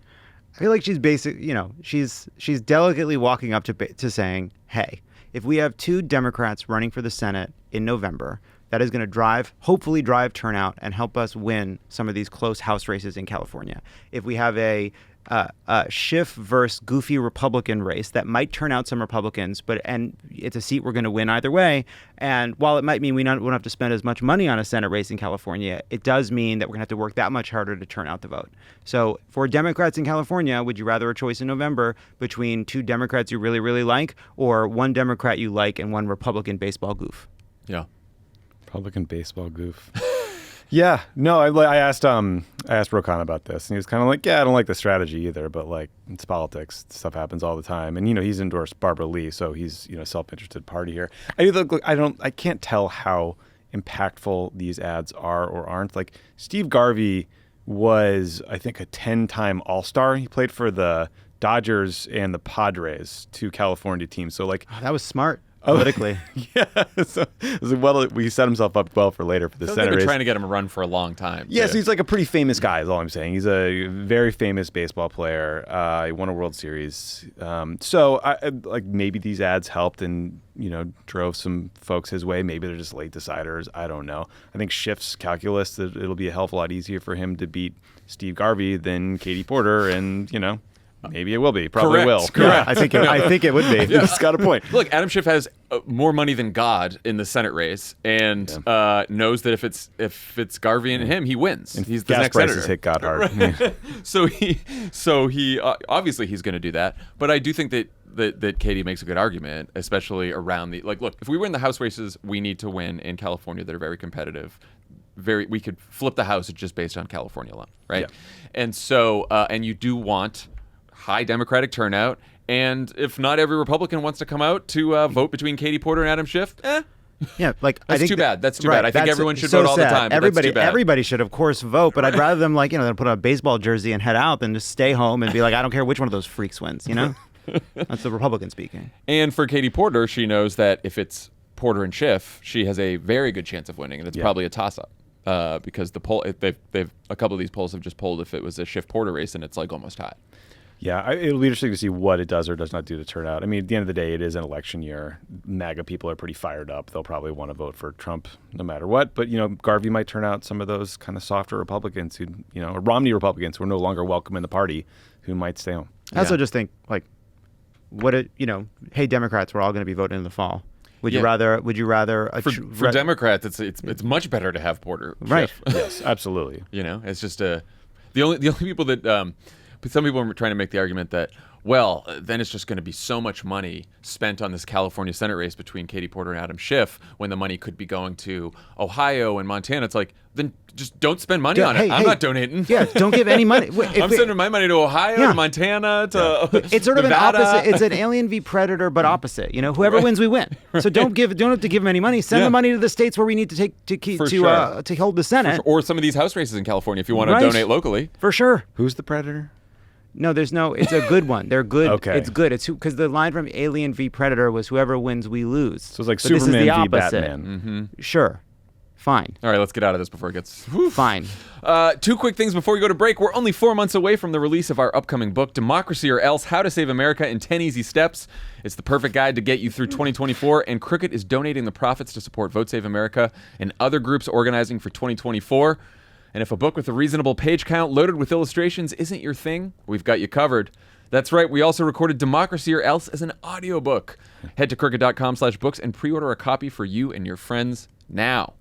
I feel like she's delicately walking up to saying, hey, if we have two Democrats running for the Senate in November, that is going to hopefully drive turnout and help us win some of these close House races in California. If we have a Schiff versus goofy Republican race that might turn out some Republicans, and it's a seat we're going to win either way. And while it might mean we won't have to spend as much money on a Senate race in California, it does mean that we're going to have to work that much harder to turn out the vote. So for Democrats in California, would you rather a choice in November between two Democrats you really, really like, or one Democrat you like and one Republican baseball goof? Yeah. Republican baseball goof. Yeah, no, I asked Ro Khanna about this, and he was kind of like, yeah, I don't like the strategy either, but like it's politics, stuff happens all the time, and he's endorsed Barbara Lee, so he's a self-interested party here. I can't tell how impactful these ads are or aren't. Like Steve Garvey was, I think, a 10-time All-Star. He played for the Dodgers and the Padres, two California teams. So like that was smart. Politically. Yeah. So he set himself up well for later for the Senate race. They've been trying to get him to run for a long time. Yeah, so he's like a pretty famous guy is all I'm saying. He's a very famous baseball player. He won a World Series. So maybe these ads helped and, drove some folks his way. Maybe they're just late deciders. I don't know. I think Schiff's calculus that it'll be a hell of a lot easier for him to beat Steve Garvey than Katie Porter and, maybe it will be. Probably Correct. will. Correct. Yeah, I think it would be. Yeah. He's got a point. Look, Adam Schiff has more money than God in the Senate race, and knows that if it's Garvey and him, he wins. And he's the gas next prices senator. hit God hard. Right. Yeah. So he obviously he's going to do that. But I do think that Katie makes a good argument, especially around look, if we win the House races, we need to win in California that are very competitive. We could flip the House just based on California alone, right? Yeah. And so and you do want high Democratic turnout, and if not every Republican wants to come out to vote between Katie Porter and Adam Schiff, yeah, that's I think too bad. That's too bad. I think everyone should so vote all the sad. time. But that's too bad. Everybody should, of course, vote. But I'd rather them put on a baseball jersey and head out than just stay home and be like, I don't care which one of those freaks wins. That's the Republican speaking. And for Katie Porter, she knows that if it's Porter and Schiff, she has a very good chance of winning, and it's probably a toss-up. Because the poll, they've a couple of these polls have just polled if it was a Schiff Porter race, and it's like almost tied. Yeah, it'll be interesting to see what it does or does not do to turnout. I mean, at the end of the day, it is an election year. MAGA people are pretty fired up. They'll probably want to vote for Trump no matter what. But, Garvey might turn out some of those kind of softer Republicans who, or Romney Republicans who are no longer welcome in the party who might stay home. I also just think, hey, Democrats, we're all going to be voting in the fall. Would you rather? For Democrats, it's much better to have Porter. Right. Schiff. Yes, absolutely. It's just the only people that some people are trying to make the argument that, well, then it's just going to be so much money spent on this California Senate race between Katie Porter and Adam Schiff when the money could be going to Ohio and Montana. It's like, then just don't spend money on it. I'm not donating. Yeah, don't give any money. I'm sending my money to Ohio, to Montana, to It's sort of Nevada. an opposite. It's an Alien v Predator, but opposite. You know, whoever wins, we win. So don't have to give them any money. Send the money to the states where we need to take to hold the Senate, or some of these House races in California if you want to donate locally. For sure. Who's the predator? No, there's no. It's a good one. They're good. Okay. It's good. It's because the line from Alien v Predator was whoever wins, we lose. So it's like but Superman this is the v opposite. Batman. Sure. Fine. All right, let's get out of this before it gets... Fine. Two quick things before we go to break. We're only 4 months away from the release of our upcoming book, Democracy or Else, How to Save America in 10 Easy Steps. It's the perfect guide to get you through 2024, and Crooked is donating the profits to support Vote Save America and other groups organizing for 2024. And if a book with a reasonable page count loaded with illustrations isn't your thing, we've got you covered. That's right, we also recorded Democracy or Else as an audiobook. Head to crooked.com/books and pre-order a copy for you and your friends now.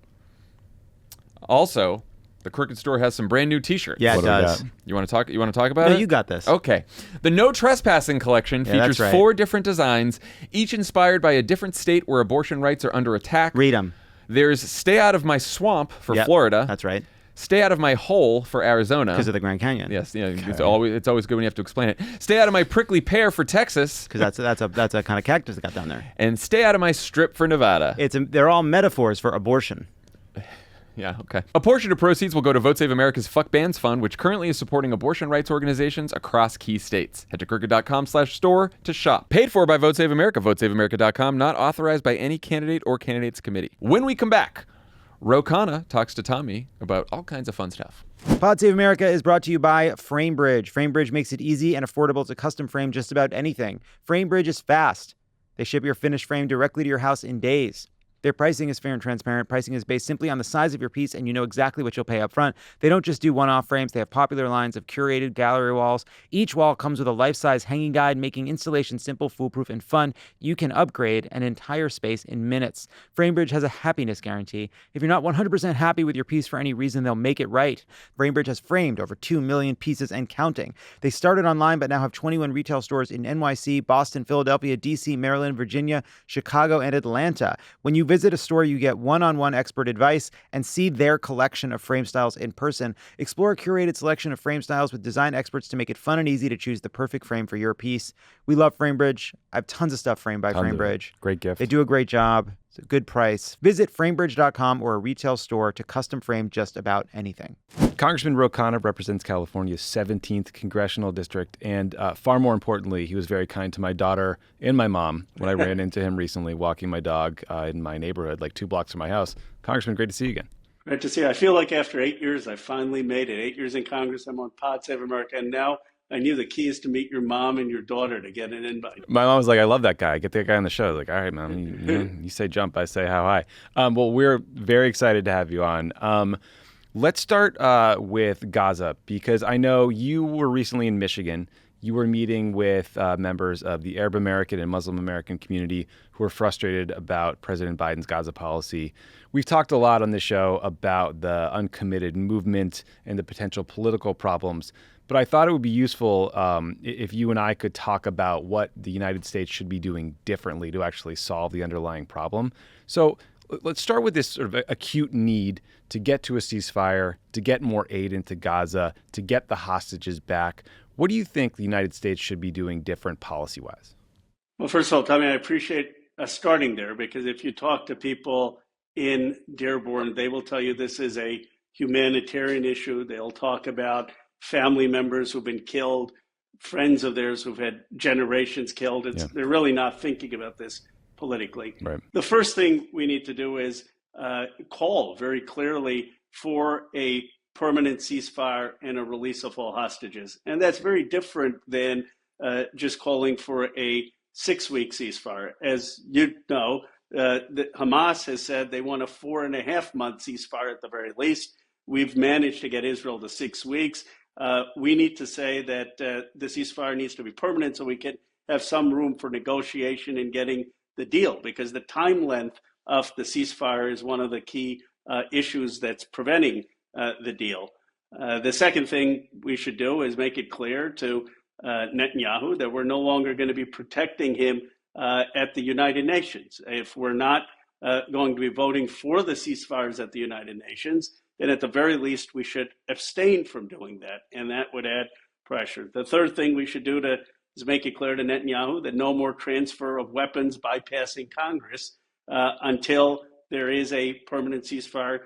Also, the Crooked Store has some brand new T-shirts. Yeah, it does. You want to talk about it? No, you got this. Okay. The No Trespassing collection features that's right. 4 different designs, each inspired by a different state where abortion rights are under attack. Read them. There's Stay Out of My Swamp for Florida. That's right. Stay Out of My Hole for Arizona. Because of the Grand Canyon. Yes, yeah, it's always good when you have to explain it. Stay Out of My Prickly Pear for Texas. Because that's a kind of cactus that got down there. And Stay Out of My Strip for Nevada. They're all metaphors for abortion. Yeah, okay. A portion of proceeds will go to Vote Save America's Fuck Bans Fund, which currently is supporting abortion rights organizations across key states. Head to crooked.com/store to shop. Paid for by Vote Save America. VoteSaveAmerica.com. Not authorized by any candidate or candidates committee. When we come back, Ro Khanna talks to Tommy about all kinds of fun stuff. Pod Save America is brought to you by FrameBridge. FrameBridge makes it easy and affordable to custom frame just about anything. FrameBridge is fast. They ship your finished frame directly to your house in days. Their pricing is fair and transparent. Pricing is based simply on the size of your piece, and you know exactly what you'll pay up front. They don't just do one-off frames. They have popular lines of curated gallery walls. Each wall comes with a life-size hanging guide, making installation simple, foolproof, and fun. You can upgrade an entire space in minutes. FrameBridge has a happiness guarantee. If you're not 100% happy with your piece for any reason, they'll make it right. FrameBridge has framed over 2 million pieces and counting. They started online, but now have 21 retail stores in NYC, Boston, Philadelphia, DC, Maryland, Virginia, Chicago, and Atlanta. When you visit a store, you get one-on-one expert advice and see their collection of frame styles in person. Explore a curated selection of frame styles with design experts to make it fun and easy to choose the perfect frame for your piece. We love FrameBridge. I have tons of stuff framed by FrameBridge. Great gift. They do a great job. It's a good price. Visit framebridge.com or a retail store to custom frame just about anything. Congressman Ro Khanna represents California's 17th congressional district, and far more importantly, he was very kind to my daughter and my mom when I ran into him recently walking my dog in my neighborhood, like 2 blocks from my house. Congressman, great to see you again. Great to see you. I feel like after 8 years, I finally made it. 8 years in Congress, I'm on Pod Save America, and now I knew the key is to meet your mom and your daughter to get an invite. My mom was like, I love that guy. Get that guy on the show. I was like, all right, Mom, you say jump, I say how high. Well, we're very excited to have you on. Let's start with Gaza, because I know you were recently in Michigan. You were meeting with members of the Arab American and Muslim American community who are frustrated about President Biden's Gaza policy. We've talked a lot on this show about the uncommitted movement and the potential political problems. But I thought it would be useful if you and I could talk about what the United States should be doing differently to actually solve the underlying problem. So let's start with this sort of acute need to get to a ceasefire, to get more aid into Gaza, to get the hostages back. What do you think the United States should be doing different policy-wise? Well, first of all, Tommy, I appreciate us starting there, because if you talk to people in Dearborn, they will tell you this is a humanitarian issue. They'll talk about family members who've been killed, friends of theirs who've had generations killed. They're really not thinking about this politically. Right. The first thing we need to do is call very clearly for a permanent ceasefire and a release of all hostages. And that's very different than just calling for a 6-week ceasefire. As you know, Hamas has said they want a 4.5-month ceasefire at the very least. We've managed to get Israel to 6 weeks. We need to say that the ceasefire needs to be permanent so we can have some room for negotiation and getting the deal, because the time length of the ceasefire is one of the key issues that's preventing the deal. The second thing we should do is make it clear to Netanyahu, that we're no longer going to be protecting him at the United Nations. If we're not going to be voting for the ceasefires at the United Nations, then at the very least we should abstain from doing that, and that would add pressure. The third thing we should do is make it clear to Netanyahu that no more transfer of weapons bypassing Congress until there is a permanent ceasefire,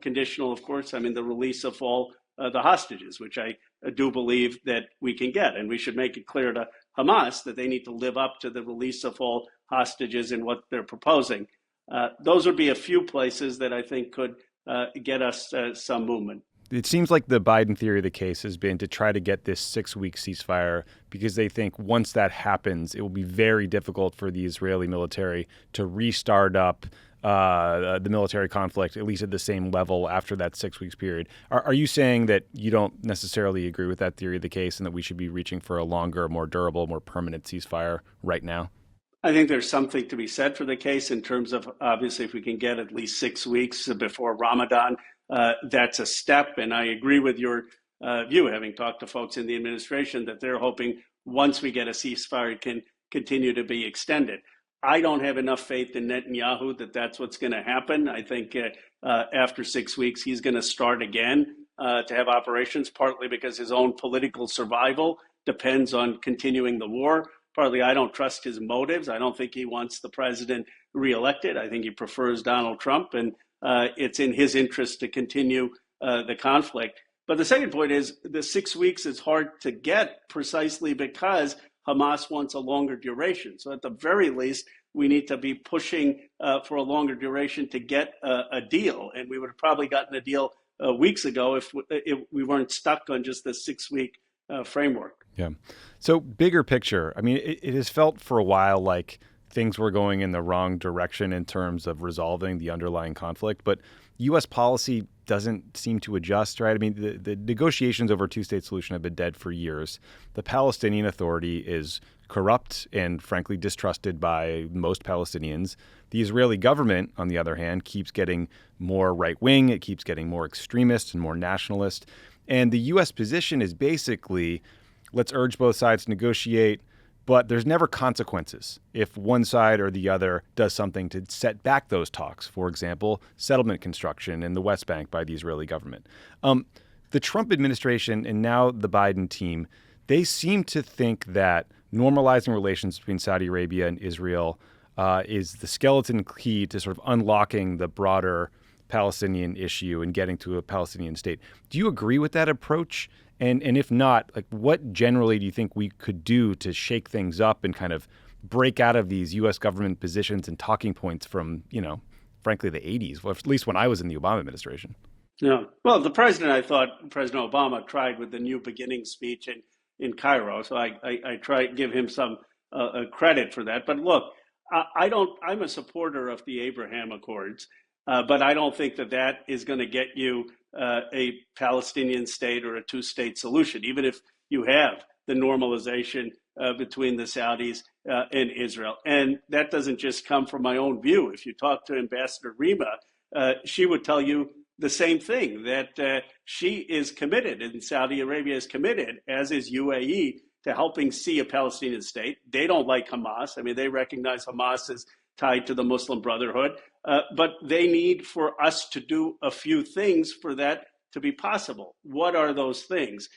conditional, of course, the release of all the hostages, which I do believe that we can get. And we should make it clear to Hamas that they need to live up to the release of all hostages in what they're proposing. Those would be a few places that I think could get us some movement. It seems like the Biden theory of the case has been to try to get this 6-week ceasefire because they think once that happens, it will be very difficult for the Israeli military to restart up the military conflict, at least at the same level after that 6 weeks period. Are you saying that you don't necessarily agree with that theory of the case and that we should be reaching for a longer, more durable, more permanent ceasefire right now? I think there's something to be said for the case in terms of, obviously, if we can get at least 6 weeks before Ramadan, that's a step. And I agree with your view, having talked to folks in the administration, that they're hoping once we get a ceasefire, it can continue to be extended. I don't have enough faith in Netanyahu that that's what's going to happen. I think after 6 weeks, he's going to start again to have operations, partly because his own political survival depends on continuing the war. Partly, I don't trust his motives. I don't think he wants the president reelected. I think he prefers Donald Trump, and it's in his interest to continue the conflict. But the second point is the 6 weeks is hard to get precisely because Hamas wants a longer duration. So at the very least, we need to be pushing for a longer duration to get a deal. And we would have probably gotten a deal weeks ago if we weren't stuck on just the 6 week framework. Yeah. So bigger picture, it has felt for a while like things were going in the wrong direction in terms of resolving the underlying conflict, but U.S. policy doesn't seem to adjust, right? The negotiations over a two-state solution have been dead for years. The Palestinian Authority is corrupt and, frankly, distrusted by most Palestinians. The Israeli government, on the other hand, keeps getting more right-wing. It keeps getting more extremist and more nationalist. And the U.S. position is basically, let's urge both sides to negotiate, but there's never consequences if one side or the other does something to set back those talks. For example, settlement construction in the West Bank by the Israeli government. The Trump administration and now the Biden team, they seem to think that normalizing relations between Saudi Arabia and Israel is the skeleton key to sort of unlocking the broader Palestinian issue and getting to a Palestinian state. Do you agree with that approach? And if not, what generally do you think we could do to shake things up and kind of break out of these U.S. government positions and talking points from, frankly, the 80s, well, at least when I was in the Obama administration? Yeah. Well, I thought President Obama tried with the New Beginning speech in Cairo. So I try to give him some credit for that. But look, I'm a supporter of the Abraham Accords, but I don't think that is going to get you a Palestinian state or a two-state solution, even if you have the normalization between the Saudis and Israel. And that doesn't just come from my own view. If you talk to Ambassador Rima, she would tell you the same thing, that she is committed and Saudi Arabia is committed, as is UAE, to helping see a Palestinian state. They don't like Hamas. They recognize Hamas is tied to the Muslim Brotherhood, but they need for us to do a few things for that to be possible. What are those things?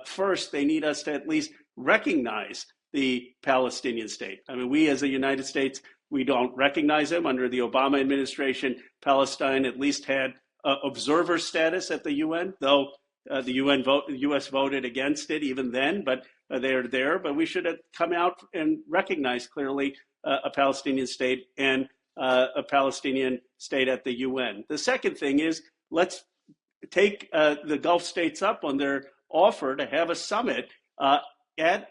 First, they need us to at least recognize the Palestinian state. We as the United States, we don't recognize them. Under the Obama administration, Palestine at least had observer status at the UN, though the U.S. voted against it even then, but they're there. But we should have come out and recognize clearly a Palestinian state and a Palestinian state at the UN. The second thing is, let's take the Gulf states up on their offer to have a summit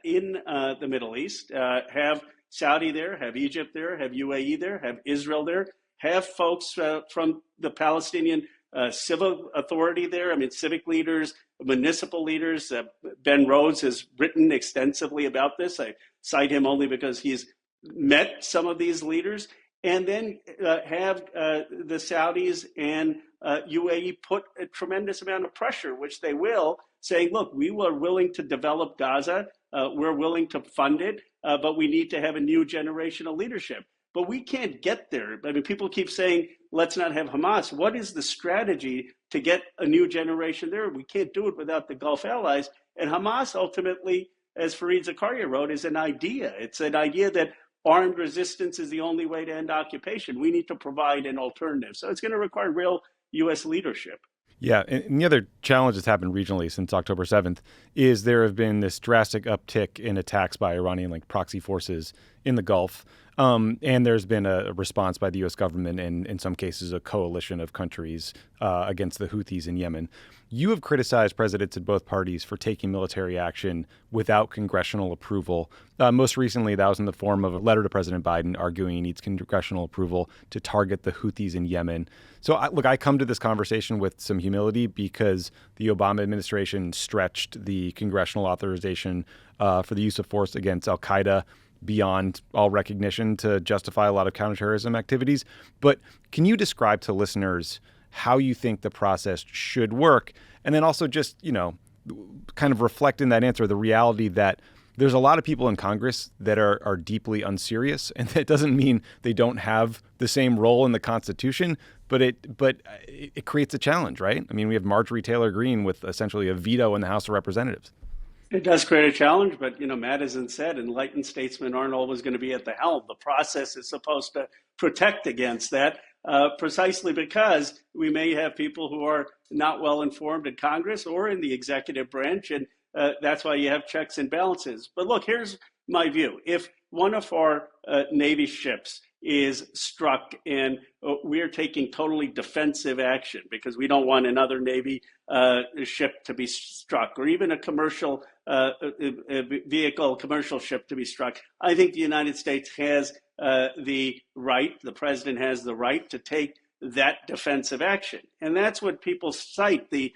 in the Middle East, have Saudi there, have Egypt there, have UAE there, have Israel there, have folks from the Palestinian civil authority there. Civic leaders, municipal leaders. Ben Rhodes has written extensively about this. I cite him only because he's met some of these leaders. And then have the Saudis and UAE put a tremendous amount of pressure, which they will, saying, look, we were willing to develop Gaza we're willing to fund it, but we need to have a new generation of leadership. But we can't get there. I mean, people keep saying, let's not have Hamas. What is the strategy to get a new generation there? We can't do it without the Gulf allies. And Hamas ultimately, as Fareed Zakaria wrote, is an idea. It's an idea that armed resistance is the only way to end occupation. We need to provide an alternative. So it's going to require real U.S. leadership. Yeah, and the other challenge that's happened regionally since October 7th is there have been this drastic uptick in attacks by Iranian-linked proxy forces in the Gulf. And there's been a response by the U.S. government and, in some cases, a coalition of countries against the Houthis in Yemen. You have criticized presidents in both parties for taking military action without congressional approval. Most recently, that was in the form of a letter to President Biden arguing he needs congressional approval to target the Houthis in Yemen. So, I come to this conversation with some humility because the Obama administration stretched the congressional authorization for the use of force against al-Qaeda beyond all recognition to justify a lot of counterterrorism activities. But can you describe to listeners how you think the process should work? And then also just, kind of reflect in that answer the reality that there's a lot of people in Congress that are deeply unserious, and that doesn't mean they don't have the same role in the Constitution, but it creates a challenge, right? I mean, we have Marjorie Taylor Greene with essentially a veto in the House of Representatives. It does create a challenge, but, Madison said enlightened statesmen aren't always going to be at the helm. The process is supposed to protect against that, precisely because we may have people who are not well informed in Congress or in the executive branch, and that's why you have checks and balances. But look, here's my view. If one of our Navy ships is struck and we're taking totally defensive action because we don't want another Navy ship to be struck, or even a commercial commercial ship to be struck, I think the United States has the president has the right to take that defensive action. And that's what people cite, the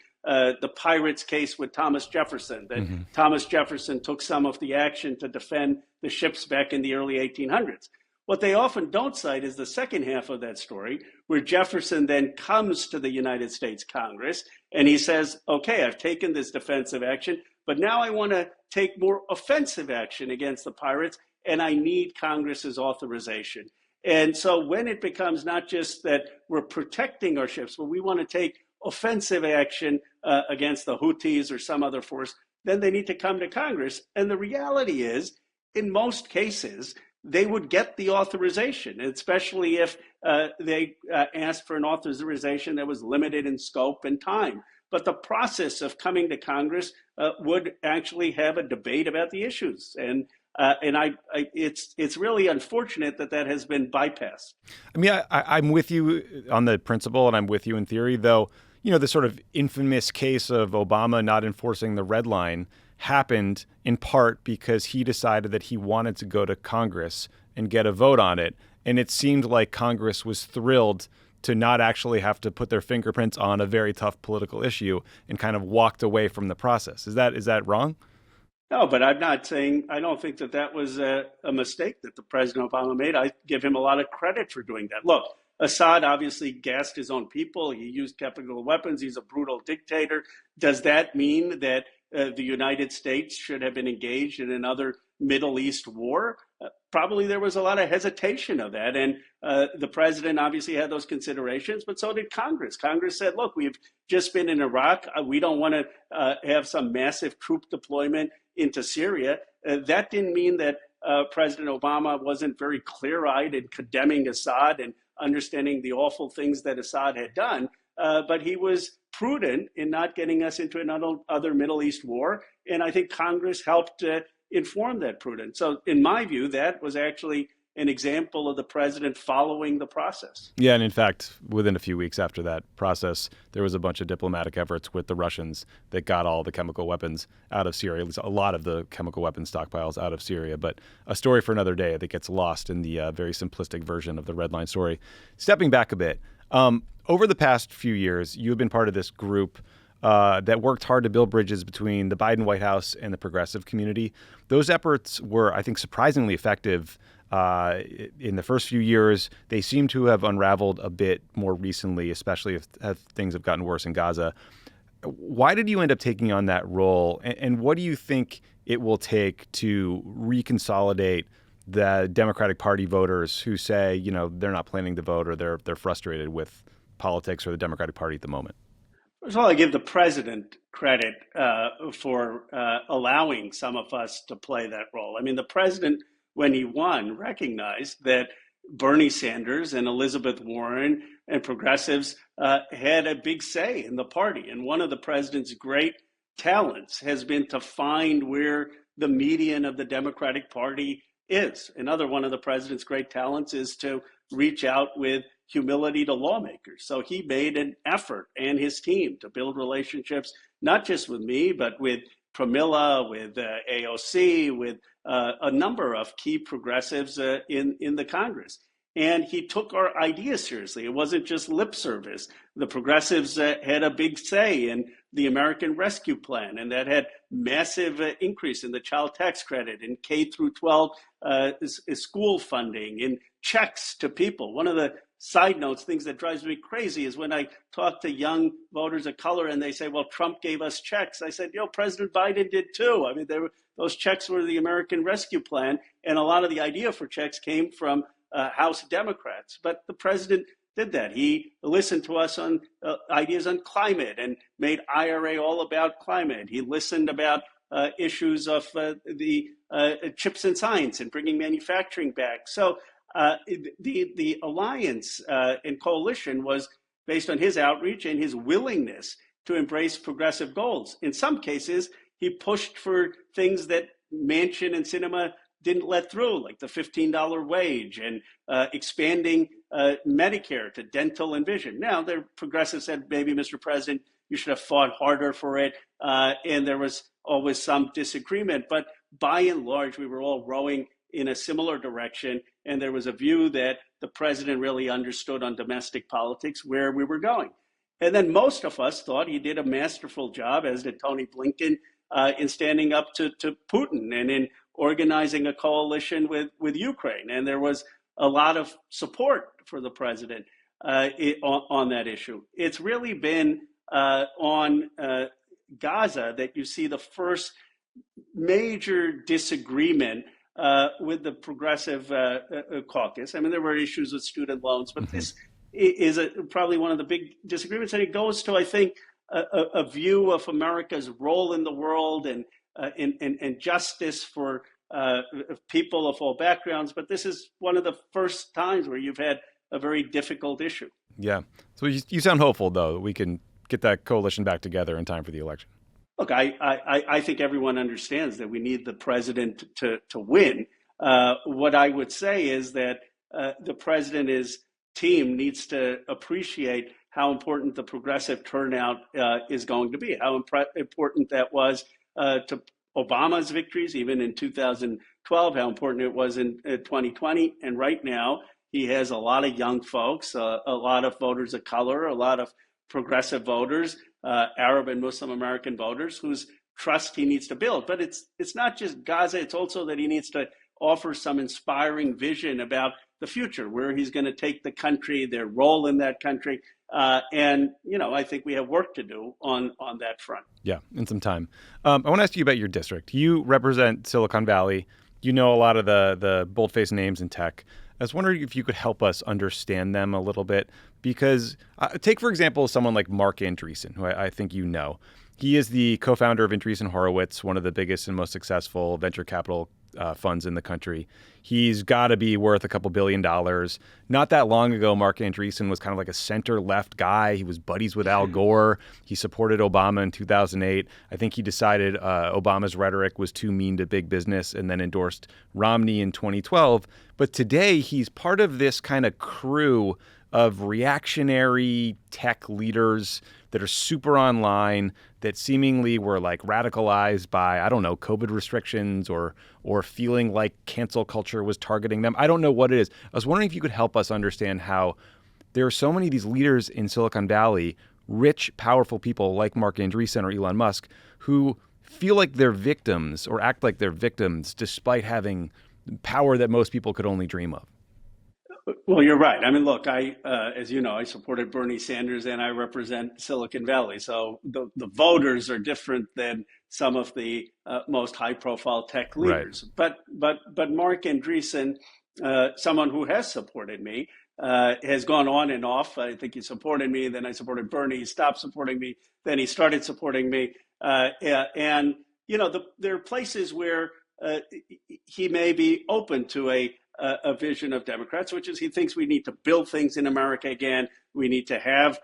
Pirates case with Thomas Jefferson, that Thomas Jefferson took some of the action to defend the ships back in the early 1800s. What they often don't cite is the second half of that story, where Jefferson then comes to the United States Congress and he says, okay, I've taken this defensive action, but now I want to take more offensive action against the pirates, and I need Congress's authorization. And so when it becomes not just that we're protecting our ships, but we want to take offensive action against the Houthis or some other force, then they need to come to Congress. And the reality is, in most cases, they would get the authorization, especially if they asked for an authorization that was limited in scope and time. But the process of coming to Congress would actually have a debate about the issues. And it's really unfortunate that has been bypassed. I mean, I'm with you on the principle, and I'm with you in theory, though. The sort of infamous case of Obama not enforcing the red line happened in part because he decided that he wanted to go to Congress and get a vote on it. And it seemed like Congress was thrilled to not actually have to put their fingerprints on a very tough political issue and kind of walked away from the process. Is that wrong? No, but I'm not saying, I don't think that was a mistake that the President Obama made. I give him a lot of credit for doing that. Look, Assad obviously gassed his own people. He used chemical weapons. He's a brutal dictator. Does that mean that the United States should have been engaged in another Middle East war? Probably there was a lot of hesitation of that. And the president obviously had those considerations, but so did Congress. Congress said, look, we've just been in Iraq. We don't want to have some massive troop deployment into Syria. That didn't mean that President Obama wasn't very clear-eyed in condemning Assad and understanding the awful things that Assad had done. But he was prudent in not getting us into another Middle East war. And I think Congress helped inform that prudence. So in my view, that was actually an example of the president following the process. Yeah, and in fact, within a few weeks after that process, there was a bunch of diplomatic efforts with the Russians that got all the chemical weapons out of Syria, at least a lot of the chemical weapons stockpiles out of Syria. But a story for another day that gets lost in the very simplistic version of the red line story. Stepping back a bit, over the past few years, you have been part of this group that worked hard to build bridges between the Biden White House and the progressive community. Those efforts were, I think, surprisingly effective in the first few years. They seem to have unraveled a bit more recently, especially if things have gotten worse in Gaza. Why did you end up taking on that role? And what do you think it will take to reconsolidate the Democratic Party voters who say, they're not planning to vote or they're frustrated with politics or the Democratic Party at the moment? First of all, I give the president credit for allowing some of us to play that role. I mean, the president, when he won, recognized that Bernie Sanders and Elizabeth Warren and progressives had a big say in the party. And one of the president's great talents has been to find where the median of the Democratic Party is. Another one of the president's great talents is to reach out with humility to lawmakers. So he made an effort, and his team, to build relationships, not just with me, but with Pramila, with AOC, with a number of key progressives in the Congress. And he took our ideas seriously. It wasn't just lip service. The progressives had a big say in the American Rescue Plan, and that had massive increase in the child tax credit, in K through 12 school funding, in checks to people. One of the side notes, things that drives me crazy, is when I talk to young voters of color and they say, well, Trump gave us checks. I said, President Biden did too. I mean, those checks were the American Rescue Plan, and a lot of the idea for checks came from House Democrats. But the president did that. He listened to us on ideas on climate and made IRA all about climate. He listened about issues of the chips and science and bringing manufacturing back. So the alliance and coalition was based on his outreach and his willingness to embrace progressive goals. In some cases, he pushed for things that Manchin and Sinema didn't let through, like the $15 wage and expanding Medicare to dental and vision. Now, the progressives said, maybe, Mr. President, you should have fought harder for it. And there was always some disagreement. But by and large, we were all rowing in a similar direction. And there was a view that the president really understood on domestic politics where we were going. And then most of us thought he did a masterful job, as did Tony Blinken, in standing up to Putin and in organizing a coalition with Ukraine. And there was a lot of support for the president on that issue. It's really been on Gaza that you see the first major disagreement with the progressive caucus. I mean, there were issues with student loans, but this is probably one of the big disagreements. And it goes to, I think, a view of America's role in the world and justice for people of all backgrounds. But this is one of the first times where you've had a very difficult issue. Yeah. So you sound hopeful, though, that we can get that coalition back together in time for the election. Look, I think everyone understands that we need the president to win. What I would say is that the president, his team, needs to appreciate how important the progressive turnout is going to be, how important that was to Obama's victories, even in 2012, how important it was in 2020. And right now, he has a lot of young folks, a lot of voters of color, a lot of progressive voters, Arab and Muslim American voters whose trust he needs to build. But it's not just Gaza, it's also that he needs to offer some inspiring vision about the future, where he's going to take the country, their role in that country. And, I think we have work to do on that front. Yeah, in some time. I want to ask you about your district. You represent Silicon Valley. You know a lot of the bold-faced names in tech. I was wondering if you could help us understand them a little bit, because take, for example, someone like Mark Andreessen, who I think you know. He is the co-founder of Andreessen Horowitz, one of the biggest and most successful venture capital funds in the country. He's got to be worth a couple $1 billion. Not that long ago, Mark Andreessen was kind of like a center-left guy. He was buddies with Al Gore. He supported Obama in 2008. I think he decided Obama's rhetoric was too mean to big business and then endorsed Romney in 2012. But today, he's part of this kind of crew of reactionary tech leaders that are super online, that seemingly were like radicalized by, I don't know, COVID restrictions or feeling like cancel culture was targeting them. I don't know what it is. I was wondering if you could help us understand how there are so many of these leaders in Silicon Valley, rich, powerful people like Mark Andreessen or Elon Musk, who feel like they're victims or act like they're victims despite having power that most people could only dream of. Well, you're right. I mean, look, as you know, I supported Bernie Sanders and I represent Silicon Valley. So the voters are different than some of the most high-profile tech leaders. Right. But Mark Andreessen, someone who has supported me, has gone on and off. I think he supported me, then I supported Bernie. He stopped supporting me, then he started supporting me. And you know, there are places where he may be open to a vision of Democrats, which is he thinks we need to build things in America again. We need to have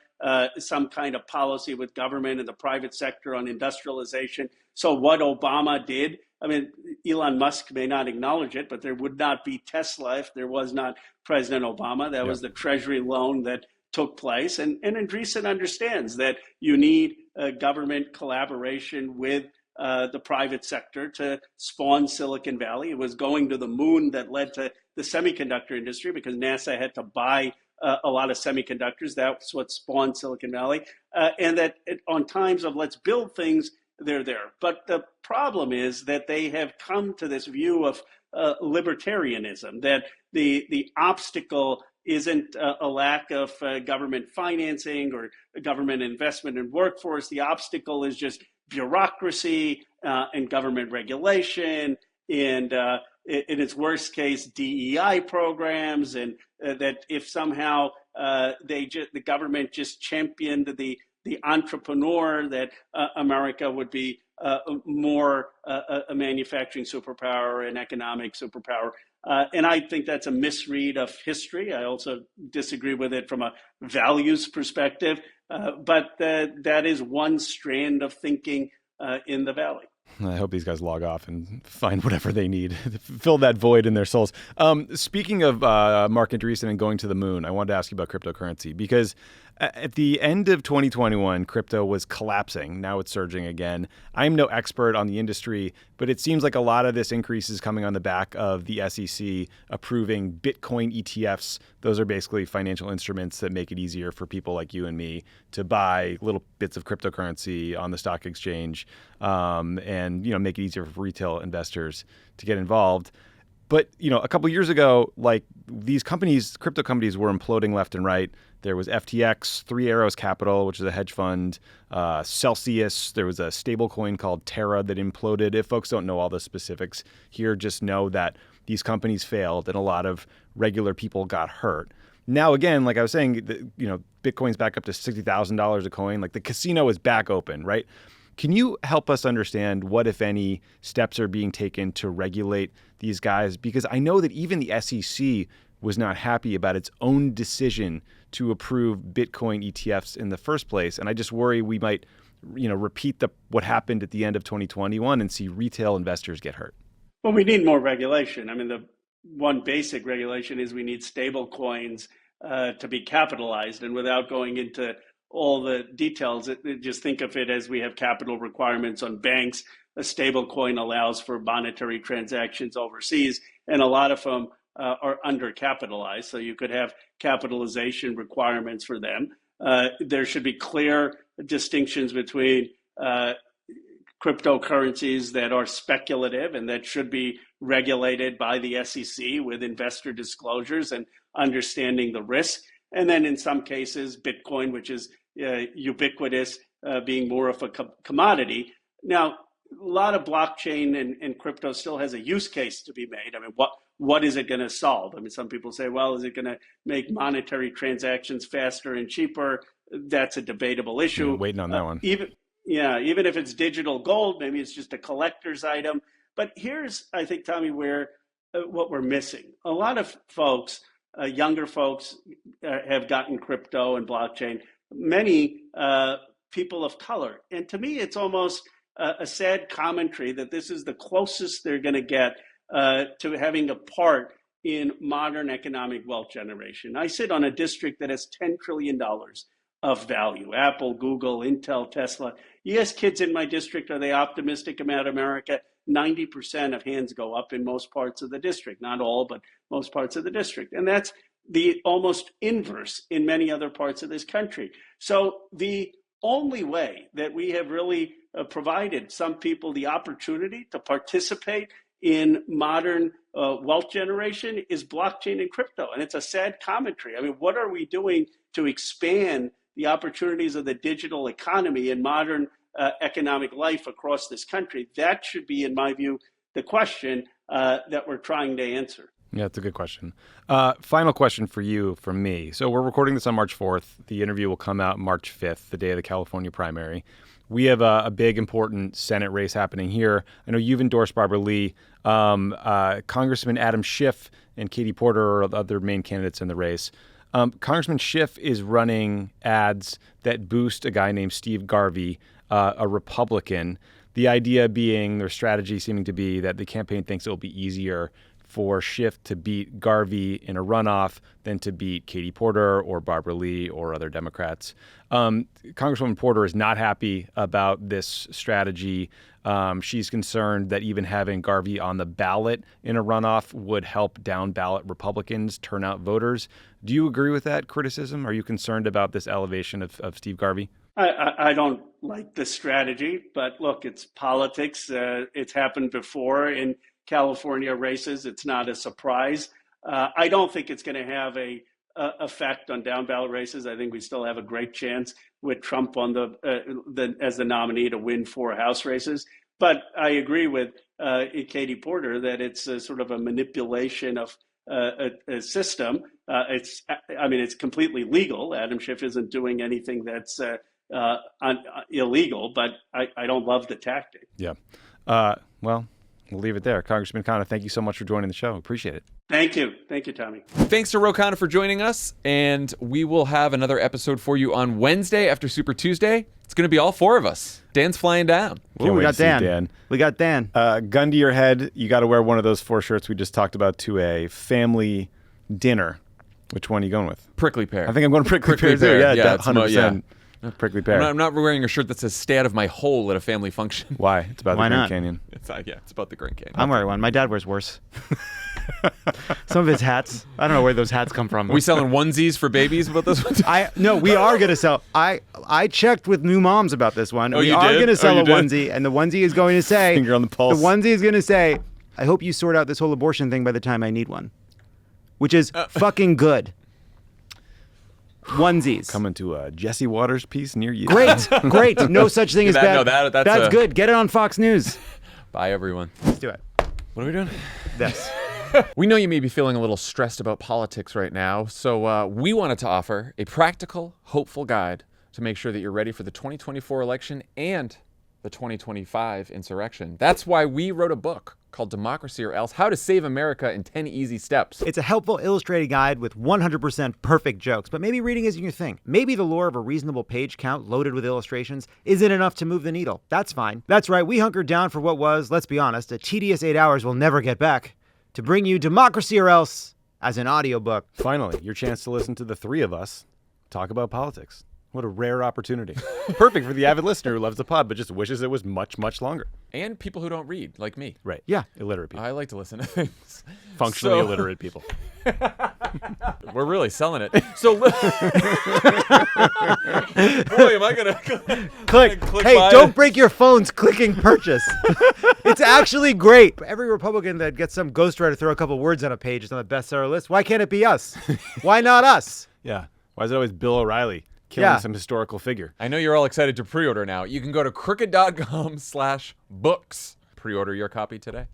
some kind of policy with government and the private sector on industrialization. So what Obama did, I mean, Elon Musk may not acknowledge it, but there would not be Tesla if there was not President Obama. That was the Treasury loan that took place. And Andreessen understands that you need government collaboration with the private sector to spawn Silicon Valley. It was going to the moon that led to the semiconductor industry because NASA had to buy a lot of semiconductors. That's what spawned Silicon Valley. And that on times of let's build things, they're there. But the problem is that they have come to this view of libertarianism, that the obstacle isn't a lack of government financing or government investment in workforce. The obstacle is just bureaucracy and government regulation and in its worst case, DEI programs, and that if somehow the government just championed the entrepreneur, that America would be more a manufacturing superpower, an economic superpower. And I think that's a misread of history. I also disagree with it from a values perspective. But that is one strand of thinking in the Valley. I hope these guys log off and find whatever they need to fill that void in their souls. Speaking of Mark Andreessen and going to the moon, I wanted to ask you about cryptocurrency because at the end of 2021, crypto was collapsing. Now it's surging again. I'm no expert on the industry, but it seems like a lot of this increase is coming on the back of the SEC approving Bitcoin ETFs. Those are basically financial instruments that make it easier for people like you and me to buy little bits of cryptocurrency on the stock exchange and make it easier for retail investors to get involved. But, a couple of years ago, like these companies, crypto companies were imploding left and right. There was FTX, Three Arrows Capital, which is a hedge fund, Celsius. There was a stable coin called Terra that imploded. If folks don't know all the specifics here, just know that these companies failed and a lot of regular people got hurt. Now, again, like I was saying, Bitcoin's back up to $60,000 a coin. Like the casino is back open, right? Can you help us understand what, if any, steps are being taken to regulate these guys? Because I know that even the SEC was not happy about its own decision to approve Bitcoin ETFs in the first place. And I just worry we might, repeat what happened at the end of 2021 and see retail investors get hurt. Well, we need more regulation. I mean, the one basic regulation is we need stable coins to be capitalized. And without going into all the details, just think of it as we have capital requirements on banks. A stable coin allows for monetary transactions overseas, and a lot of them are undercapitalized. So you could have capitalization requirements for them. There should be clear distinctions between cryptocurrencies that are speculative and that should be regulated by the SEC with investor disclosures and understanding the risk. And then in some cases, Bitcoin, which is ubiquitous, being more of a commodity. Now, a lot of blockchain and crypto still has a use case to be made. I mean, what is it going to solve? I mean, some people say, well, is it going to make monetary transactions faster and cheaper? That's a debatable issue. Waiting on that one. Even if it's digital gold, maybe it's just a collector's item. But here's, I think, Tommy, where what we're missing. A lot of folks, younger folks, have gotten crypto and blockchain. Many people of color. And to me, it's almost a sad commentary that this is the closest they're going to get to having a part in modern economic wealth generation. I sit on a district that has $10 trillion of value. Apple, Google, Intel, Tesla. You ask kids in my district, are they optimistic about America? 90% of hands go up in most parts of the district. Not all, but most parts of the district. And that's the almost inverse in many other parts of this country. So the only way that we have really provided some people the opportunity to participate in modern wealth generation is blockchain and crypto. And it's a sad commentary. I mean, what are we doing to expand the opportunities of the digital economy in modern economic life across this country? That should be, in my view, the question that we're trying to answer. Yeah, it's a good question. Final question for you from me. So we're recording this on March 4th. The interview will come out March 5th, the day of the California primary. We have a big, important Senate race happening here. I know you've endorsed Barbara Lee. Congressman Adam Schiff and Katie Porter are the other main candidates in the race. Congressman Schiff is running ads that boost a guy named Steve Garvey, a Republican. The idea being, their strategy seeming to be that the campaign thinks it will be easier for Schiff to beat Garvey in a runoff than to beat Katie Porter or Barbara Lee or other Democrats. Congresswoman Porter is not happy about this strategy. She's concerned that even having Garvey on the ballot in a runoff would help down ballot Republicans turn out voters. Do you agree with that criticism? Are you concerned about this elevation of Steve Garvey? I don't like this strategy, but look, it's politics. It's happened before in California races. It's not a surprise. I don't think it's going to have a effect on down ballot races. I think we still have a great chance with Trump on as the nominee to win 4 House races. But I agree with Katie Porter that it's sort of a manipulation of a system. It's completely legal. Adam Schiff isn't doing anything that's illegal, but I don't love the tactic. Yeah. Well, we'll leave it there. Congressman Khanna, thank you so much for joining the show. Appreciate it. Thank you. Thank you, Tommy. Thanks to Ro Khanna for joining us, and we will have another episode for you on Wednesday after Super Tuesday. It's going to be all 4 of us. Dan's flying down. Can't wait we got to see Dan. We got Dan. Gun to your head, you got to wear one of those 4 shirts we just talked about to a family dinner. Which one are you going with? Prickly pear. I think I'm going prickly pear too. Yeah, 100%. Prickly pear. I'm not wearing a shirt that says "Stay out of my hole" at a family function. Why? It's about Why the Grand not? Canyon. It's about the Grand Canyon. I'm wearing one. My dad wears worse. Some of his hats. I don't know where those hats come from. Are we selling onesies for babies about this one? No, we are going to sell. I checked with new moms about this one. Oh, we you are did? going to sell Oh, a you did? onesie, and the onesie is going to say, Finger on the pulse. The onesie is going to say, I hope you sort out this whole abortion thing by the time I need one. Which is fucking good. Onesies. Coming to a Jesse Waters piece near you. Great. No such thing as bad. No, that's good. Get it on Fox News. Bye, everyone. Let's do it. What are we doing? This. We know you may be feeling a little stressed about politics right now, so we wanted to offer a practical, hopeful guide to make sure that you're ready for the 2024 election and the 2025 insurrection. That's why we wrote a book called Democracy or Else: How to Save America in 10 Easy Steps. It's a helpful illustrated guide with 100% perfect jokes, but maybe reading isn't your thing. Maybe the lore of a reasonable page count loaded with illustrations isn't enough to move the needle. That's fine. That's right, we hunkered down for what was, let's be honest, a tedious 8 hours we'll never get back, to bring you Democracy or Else as an audiobook. Finally, your chance to listen to the 3 of us talk about politics. What a rare opportunity. Perfect for the avid listener who loves the pod, but just wishes it was much, much longer. And people who don't read, like me. Right. Yeah. Illiterate people. I like to listen to things. Functionally illiterate people. We're really selling it. So, boy, am I going to Click. Hey, don't break your phones clicking purchase. It's actually great. Every Republican that gets some ghostwriter throw a couple words on a page is on the bestseller list. Why can't it be us? Why not us? Yeah. Why is it always Bill O'Reilly killing some historical figure? I know you're all excited to pre-order now. You can go to crooked.com/books. Pre-order your copy today.